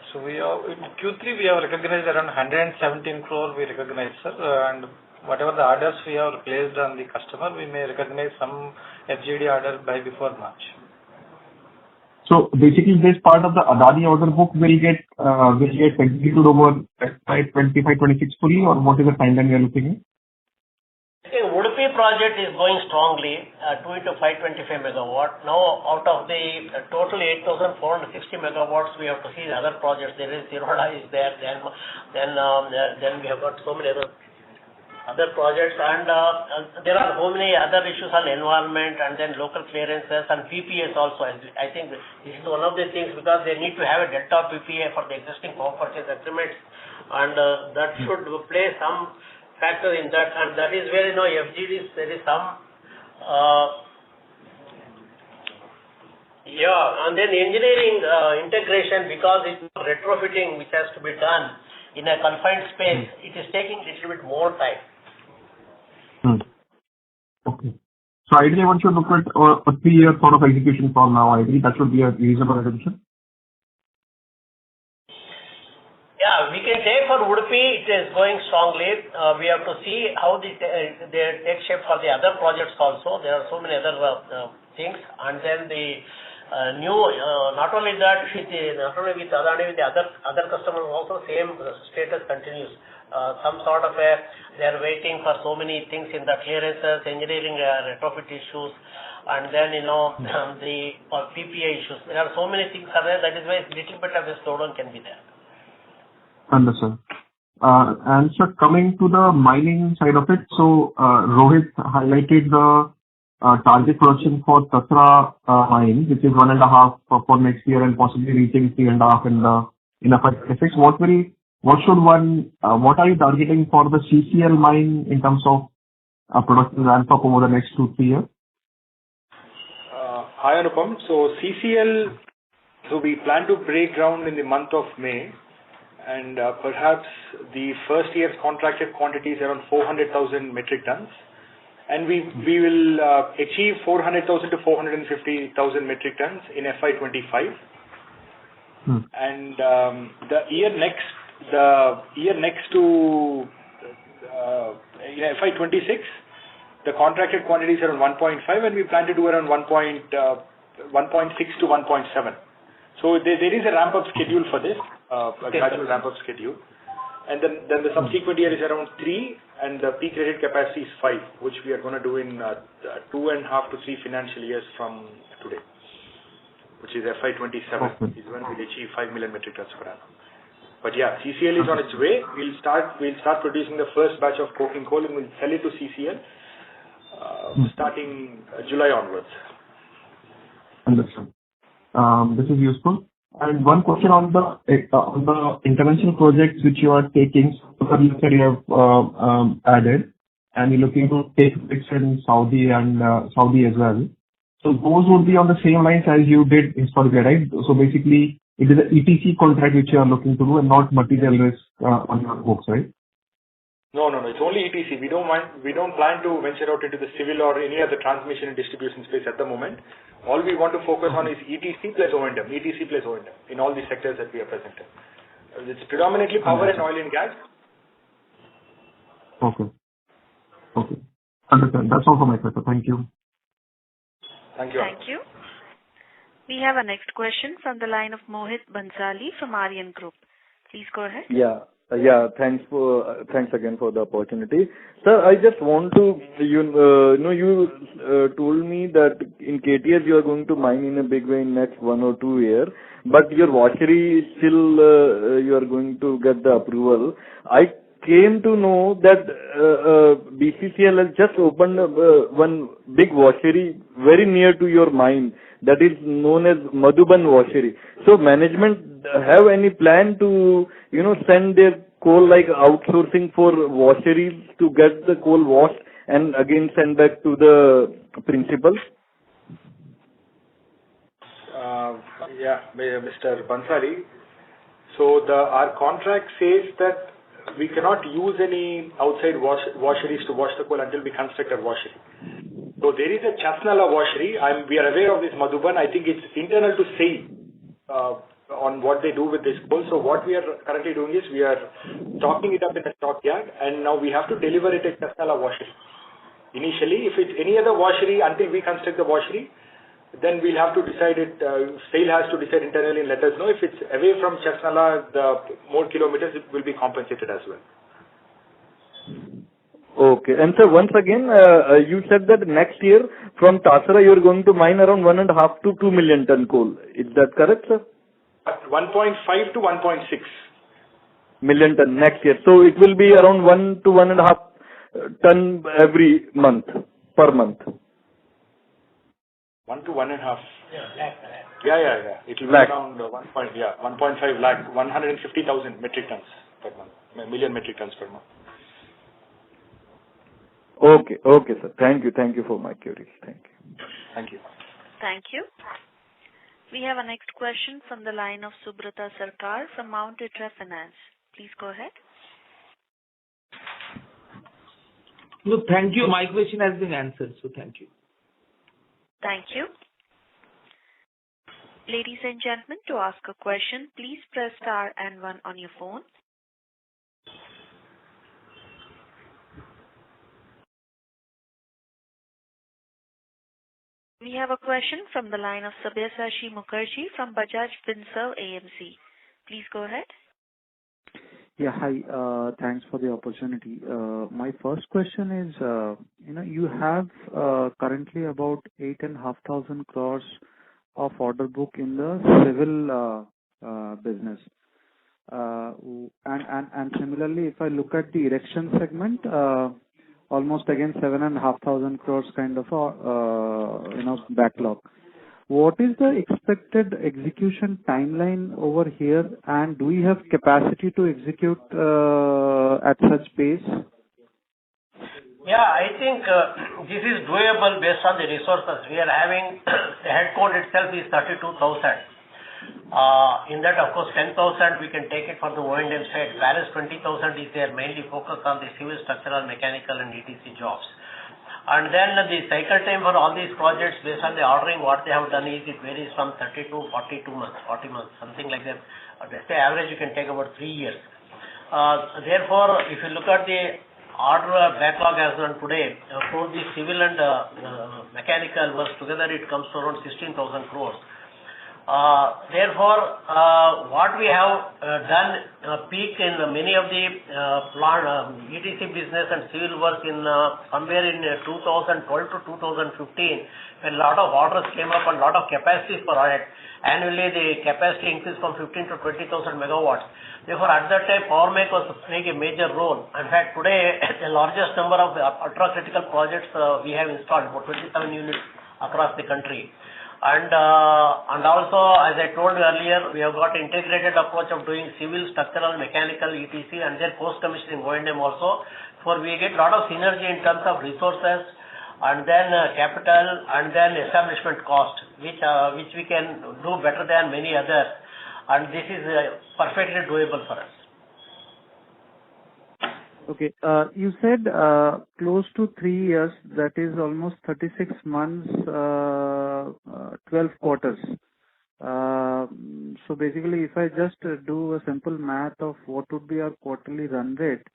So we have in Q3 we have recognized around 117 crore. We recognize, sir, and whatever the orders we have placed on the customer, we may recognize some FGD order by before March. So basically, this part of the Adani order book will get executed over FY'25-26 fully, or what is the timeline we are looking at? I think Udupi project is going strongly, 2 into 525 megawatt. Now, out of the total 8,460 megawatts, we have to see the other projects. There is Tirola is there, then we have got so many other projects, and there are so many other issues on environment and then local clearances and PPAs also. I think this is one of the things, because they need to have a delta PPA for the existing power purchase agreements, and that should play some factor in that, and that is where FGDs there is some and then engineering integration, because it's retrofitting which has to be done in a confined space. It is taking a little bit more time. Okay. So ideally, one should look at a 3-year sort of execution from now. I agree that should be a reasonable assumption. Yeah, we can say for Udupi, it is going strongly. We have to see how they take shape for the other projects also. There are so many other things, and then the new, not only that, not only with Adani, with the other customers also, same status continues. Some sort of they are waiting for so many things in the clearances, engineering retrofit issues, and then the PPA issues. There are so many things are there. That is why a little bit of a slowdown can be there. Understood. And so coming to the mining side of it, so Rohit highlighted the target production for Tasra mine, which is 1.5 for next year and possibly reaching 3.5 in FY'26. What are you targeting for the CCL mine in terms of production ramp up over the next 2-3 years? Hi Anupam. So CCL, we plan to break ground in the month of May, and perhaps the first year's contracted quantity is around 400,000 metric tons, and we will achieve 400,000 to 450,000 metric tons in FY'25, and the year next to FY'26, the contracted quantity is around 1.5, and we plan to do around 1.6 to 1.7. So there is a ramp-up schedule for this, a gradual ramp-up schedule. And then the subsequent year is around 3, and the peak rated capacity is 5, which we are going to do in 2.5 to 3 financial years from today, which is FY'27, is when we'll achieve 5 million metric tons per annum. But yeah, CCL is on its way. We'll start producing the first batch of coking coal, and we'll sell it to CCL. starting July onwards. Understood. This is useful. And one question on the interventional projects which you are taking, you said you have added, and you're looking to take fix in Saudi and Saudi as well. So those would be on the same lines as you did historically, right? So basically, it is an ETC contract which you are looking to do and not material risk on your books, right? No. It's only ETC. We don't plan to venture out into the civil or any other transmission and distribution space at the moment. All we want to focus on is ETC plus O&M in all the sectors that we are present in. It's predominantly power and oil and gas. Okay. Understand. That's all from my side. Thank you. Thank you. Thank you. We have a next question from the line of Mohit Bansali from Aryan Group. Please go ahead. Yeah. Thanks again for the opportunity. Sir, I just want to, you told me that in KTS you are going to mine in a big way in next 1 or 2 years, but your washery still you are going to get the approval. I came to know that BCCL has just opened one big washery very near to your mine that is known as Madhuban washery. So management have any plan to send their coal like outsourcing for washeries to get the coal washed and again send back to the principal? Mr. Bansali. So our contract says that we cannot use any outside washeries to wash the coal until we construct a washery. So there is a Chasnala washery. We are aware of this Madhuban. I think it's internal to SAIL on what they do with this coal. So what we are currently doing is we are stocking it up in a stockyard, and now we have to deliver it at Chasnala washery. Initially, if it's any other washery until we construct the washery, then we'll have to decide it. SAIL has to decide internally and let us know. If it's away from Chasnala, the more kilometers, it will be compensated as well. Okay. And sir, once again, you said that next year from Tasra you are going to mine around 1.5 to 2 million ton coal. Is that correct, sir? 1.5 to 1.6 million ton next year. So it will be around 1 to 1.5 ton every month, per month. 1 to 1.5. Yeah. It will be around 1.5 lakh, 150,000 metric tons per month, million metric tons per month. Okay, sir. Thank you for my queries. Thank you. Thank you. We have a next question from the line of Subrata Sarkar from Mount Intra Finance. Please go ahead. No, thank you. My question has been answered, so thank you. Thank you. Ladies and gentlemen, to ask a question, please press star and 1 on your phone. We have a question from the line of Sabyasachi Mukherjee from Bajaj Finserv AMC. Please go ahead. Yeah, hi. Thanks for the opportunity. My first question is, you have currently about 8,500 crores of order book in the civil business. And similarly, if I look at the erection segment, almost again 7,500 crores kind of backlog. What is the expected execution timeline over here, and do we have capacity to execute at such pace? Yeah, I think this is doable based on the resources. We are having the head count itself is 32,000. In that, of course, 10,000 we can take it for the O&M side. Balance 20,000 is there, mainly focused on the civil, structural, mechanical, and ETC jobs. And then the cycle time for all these projects, based on the ordering, what they have done is it varies from 30 to 40 months, something like that. Let's say average you can take about 3 years. Therefore, if you look at the order backlog as on today, for the civil and mechanical works together, it comes to around 16,000 crores. Therefore, what we have done peak in many of the plant ETC business and civil work in somewhere in 2012 to 2015, when a lot of orders came up and a lot of capacities were added. Annually, the capacity increased from 15 to 20,000 megawatts. Therefore, at that time, Power Mech was playing a major role. In fact, today, the largest number of ultra-critical projects we have installed, about 27 units across the country. And also, as I told earlier, we have got integrated approach of doing civil, structural, mechanical, ETC, and then post-commissioning O&M also. For we get a lot of synergy in terms of resources, and then capital, and then establishment cost, which we can do better than many others. And this is perfectly doable for us. Okay. You said close to 3 years, that is almost 36 months, 12 quarters. So basically, if I just do a simple math of what would be our quarterly run rate,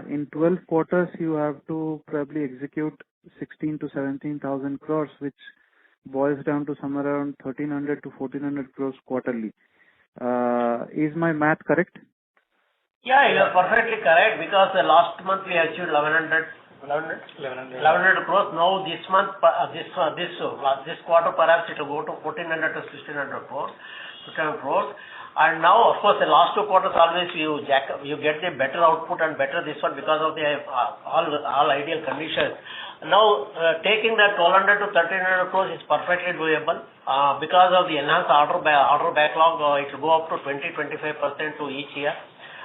in 12 quarters, you have to probably execute 16 to 17,000 crores, which boils down to somewhere around 1,300 to 1,400 crores quarterly. Is my math correct? Yeah, you are perfectly correct, because the last month we achieved 1,100 crores. Now this month, this quarter perhaps it will go to 1,400 to 1,600 crores, 1,500 crores. And now, of course, the last 2 quarters always you get the better output and better this one because of the all ideal conditions. Now, taking that 1,200 to 1,300 crores is perfectly doable because of the enhanced order backlog. It will go up to 20-25% to each year.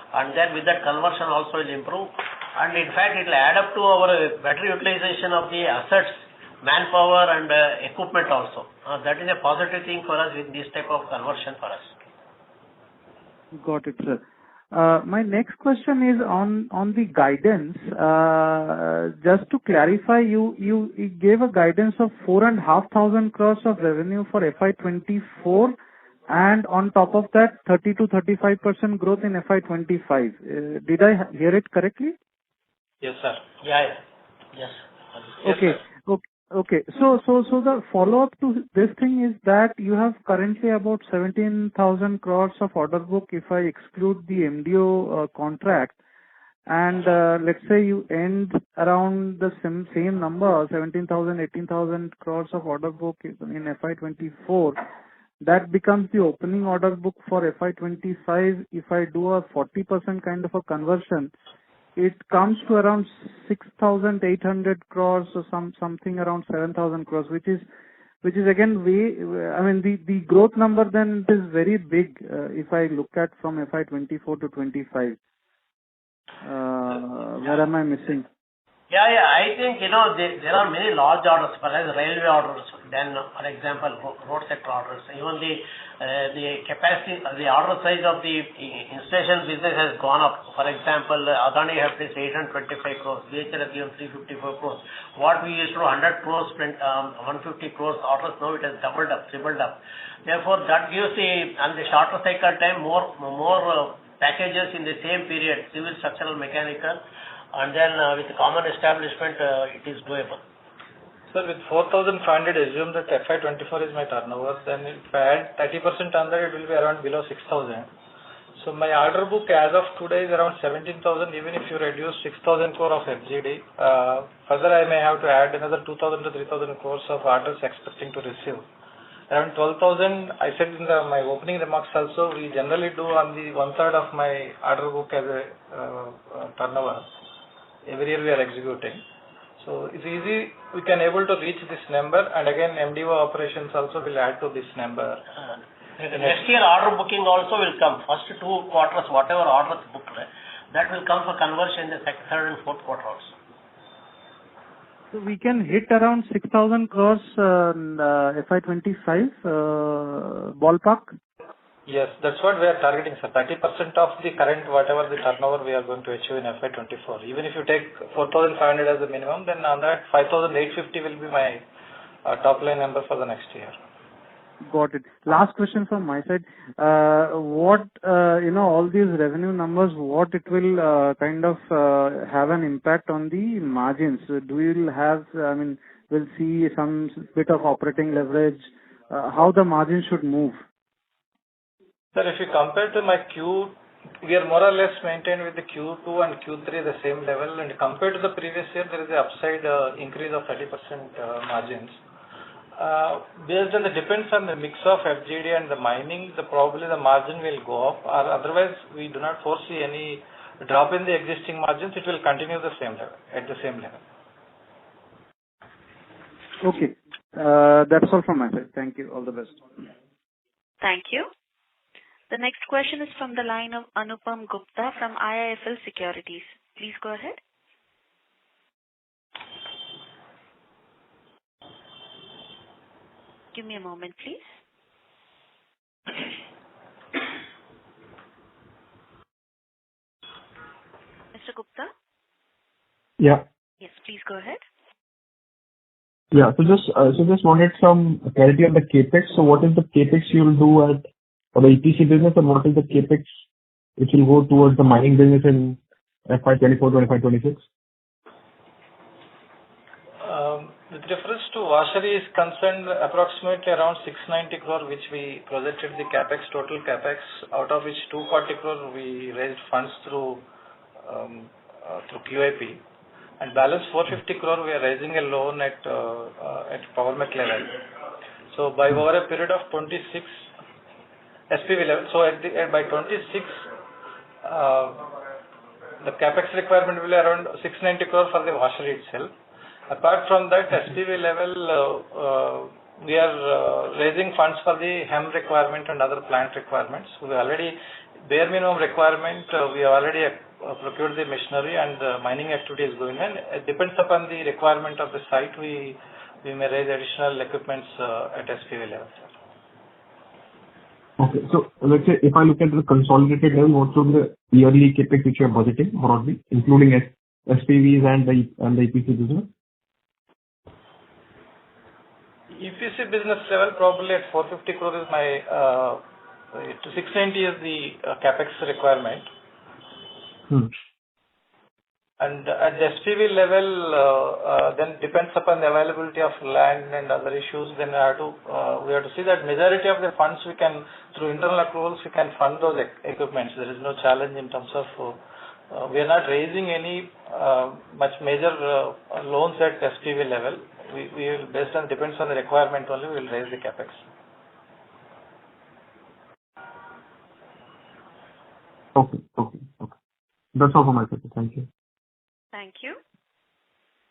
And then with that conversion also will improve, and in fact it will add up to our better utilization of the assets, manpower and equipment also. That is a positive thing for us with this type of conversion for us. Got it, sir. My next question is on the guidance. Just to clarify, you gave a guidance of 4,500 crores of revenue for FY'24. And on top of that, 30 to 35% growth in FY'25. Did I hear it correctly? Yes, sir. Yeah. Yes. Okay. Okay. So the follow-up to this thing is that you have currently about 17,000 crores of order book if I exclude the MDO contract. And let's say you end around the same number, 17,000, 18,000 crores of order book in FY'24. That becomes the opening order book for FY'25. If I do a 40% kind of a conversion, it comes to around 6,800 crores or something around 7,000 crores, which is again the growth number then is very big if I look at from FY'24 to 25. Where am I missing? Yeah. I think, there are many large orders, for example, railway orders, then, for example, road sector orders. Even the capacity, the order size of the installation business has gone up. For example, Adani has placed 825 crores, BHEL has given 354 crores. What we used to do 100 crores, 150 crores orders, now it has doubled up, tripled up. Therefore, that gives and the shorter cycle time, more packages in the same period, civil, structural, mechanical. And then with the common establishment, it is doable. Sir, with 4,500, assume that FY'24 is my turnover. Then if I add 30% on that, it will be around below 6,000. So my order book as of today is around 17,000. Even if you reduce 6,000 crore of FGD, further I may have to add another 2,000 to 3,000 crores of orders expecting to receive. Around 12,000, I said in my opening remarks also, we generally do on the 1/3 of my order book as a turnover. Every year we are executing. So it's easy, we can able to reach this number, and again MDO operations also will add to this number. Next year order booking also will come. First 2 quarters, whatever orders booked, that will come for conversion in the second, third and fourth quarter also. So we can hit around 6,000 crores FY'25 ballpark? Yes, that's what we are targeting, sir. 30% of the current, whatever the turnover we are going to achieve in FY'24. Even if you take 4,500 as the minimum, then on that 5,850 will be my top line number for the next year. Got it. Last question from my side. What, all these revenue numbers, what it will kind of have an impact on the margins? Do you have, we'll see some bit of operating leverage how the margin should move? Sir, if you compare to my we are more or less maintained with the Q2 and Q3 the same level, and compared to the previous year, there is an upside increase of 30% margins. Based on depends on the mix of FGD and the mining, probably the margin will go up, or otherwise we do not foresee any drop in the existing margins. It will continue at the same level. Okay. That's all from my side. Thank you. All the best. Thank you. The next question is from the line of Anupam Gupta from IIFL Securities. Please go ahead. Give me a moment, please. Mr. Gupta? Yeah. Yes, please go ahead. Yeah. So just wanted some clarity on the CapEx. So what is the CapEx you will do for the EPC business, and what is the CapEx which will go towards the mining business in FY'24, FY'26? With reference to washery is concerned, approximately around 690 crore, which we projected the CapEx, total CapEx, out of which 240 crore we raised funds through QIP, and balance 450 crore we are raising a loan at Power Mech level. So by over a period of 26 SPV level, so by 26 the CapEx requirement will be around 690 crore for the washery itself. Apart from that, SPV level, we are raising funds for the HEM requirement and other plant requirements. We already, bare minimum requirement, we have already procured the machinery, and the mining activity is going on. It depends upon the requirement of the site. We may raise additional equipments at SPV level. Okay. So let's say if I look at the consolidated level, what should the yearly CapEx which you are budgeting broadly, including SPVs and the EPC business? EPC business level, probably at 450 crore is my, 690 is the CapEx requirement. And at the SPV level, then depends upon the availability of land and other issues. Then we have to see that majority of the funds we can, through internal accruals, we can fund those equipments. There is no challenge in terms of, we are not raising any much major loans at SPV level. We will, based on, depends on the requirement only, we will raise the CapEx. Okay. That's all from my side. Thank you. Thank you.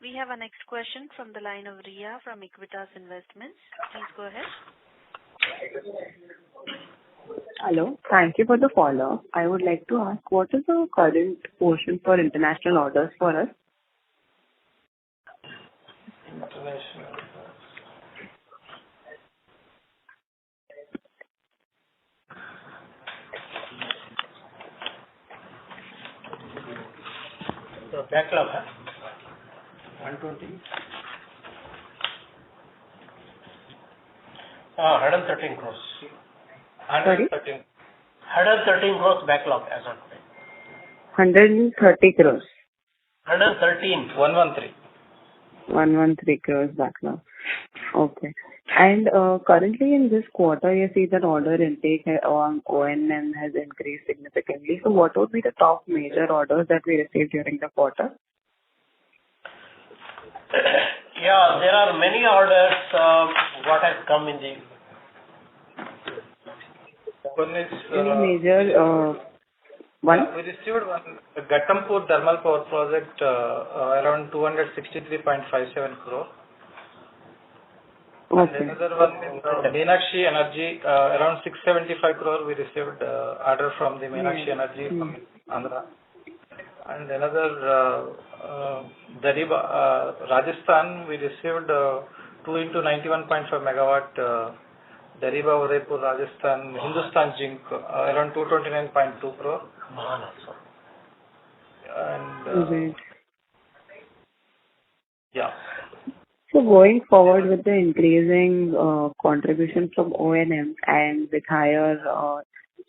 We have a next question from the line of Ria from Equitas Investments. Please go ahead. Hello. Thank you for the follow-up. I would like to ask, what is the current portion for international orders for us? International. The backlog, 120? 113 crores. Sorry? 113 crores backlog as on today. 130 crores. 113. 113. 113 crores backlog. Okay. And currently in this quarter, you see that order intake on O&M has increased significantly. So what would be the top major orders that we received during the quarter? Yeah, there are many orders what has come in the... One is... Any major one? We received one, Ghatampur Thermal Power Project, around 263.57 crore. Okay. And another one is Meenakshi Energy, around 675 crore we received order from the Meenakshi Energy from Andhra. And another Dariba, Rajasthan, we received 2 into 91.5 megawatt Dariba Udaipur Rajasthan Hindustan Zinc, around 229.2 crore. And yeah. So going forward with the increasing contribution from O&M and with higher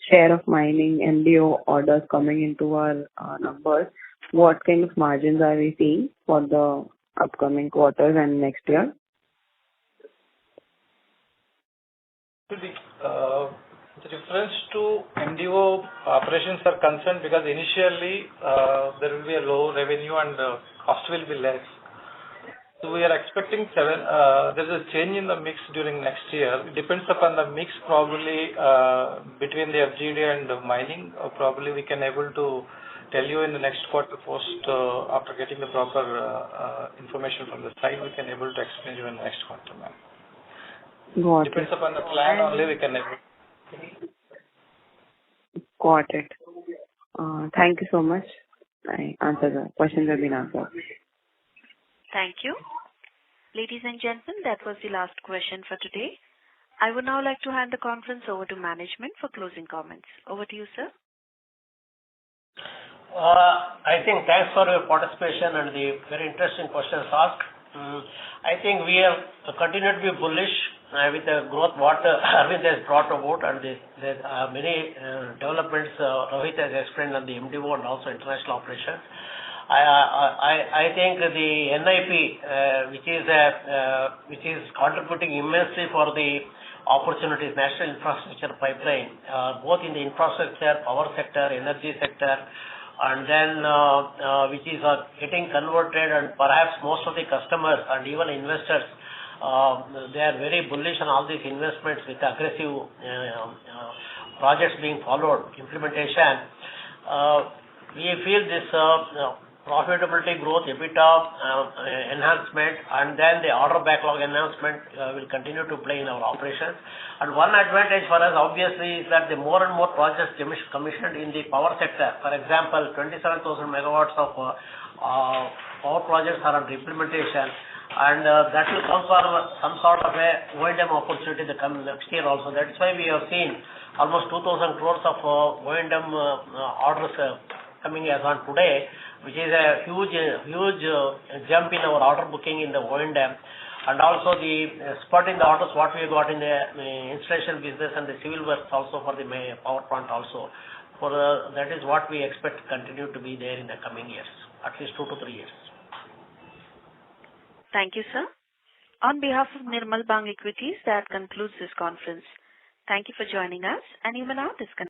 share of mining MDO orders coming into our numbers, what kind of margins are we seeing for the upcoming quarters and next year? The reference to MDO operations are concerned because initially there will be a low revenue and cost will be less. So we are expecting there's a change in the mix during next year. It depends upon the mix probably between the FGD and the mining. Probably we can able to tell you in the next quarter post after getting the proper information from the site. We can able to explain you in the next quarter, ma'am. Depends upon the plan only we can able. Got it. Thank you so much. I answered the questions have been answered. Thank you. Ladies and gentlemen, that was the last question for today. I would now like to hand the conference over to management for closing comments. Over to you, sir. I think thanks for your participation and the very interesting questions asked. I think we have continued to be bullish with the growth what Arvind has brought about, and there are many developments Rohit has explained on the MDO and also international operations. I think the NIP, which is contributing immensely for the opportunities, national infrastructure pipeline, both in the infrastructure, power sector, energy sector, and then which is getting converted, and perhaps most of the customers and even investors, they are very bullish on all these investments with aggressive projects being followed, implementation. We feel this profitability growth, EBITDA enhancement, and then the order backlog enhancement will continue to play in our operations. And one advantage for us obviously is that the more and more projects commissioned in the power sector, for example, 27,000 megawatts of power projects are under implementation, and that will come for some sort of a O&M opportunity that come next year also. That's why we have seen almost 2,000 crores of O&M orders coming as on today, which is a huge jump in our order booking in the O&M, and also the spurt in the orders what we got in the installation business and the civil works also for the power plant also. That is what we expect to continue to be there in the coming years, at least 2 to 3 years. Thank you, sir. On behalf of Nirmal Bang Equities, that concludes this conference. Thank you for joining us, and you may now disconnect.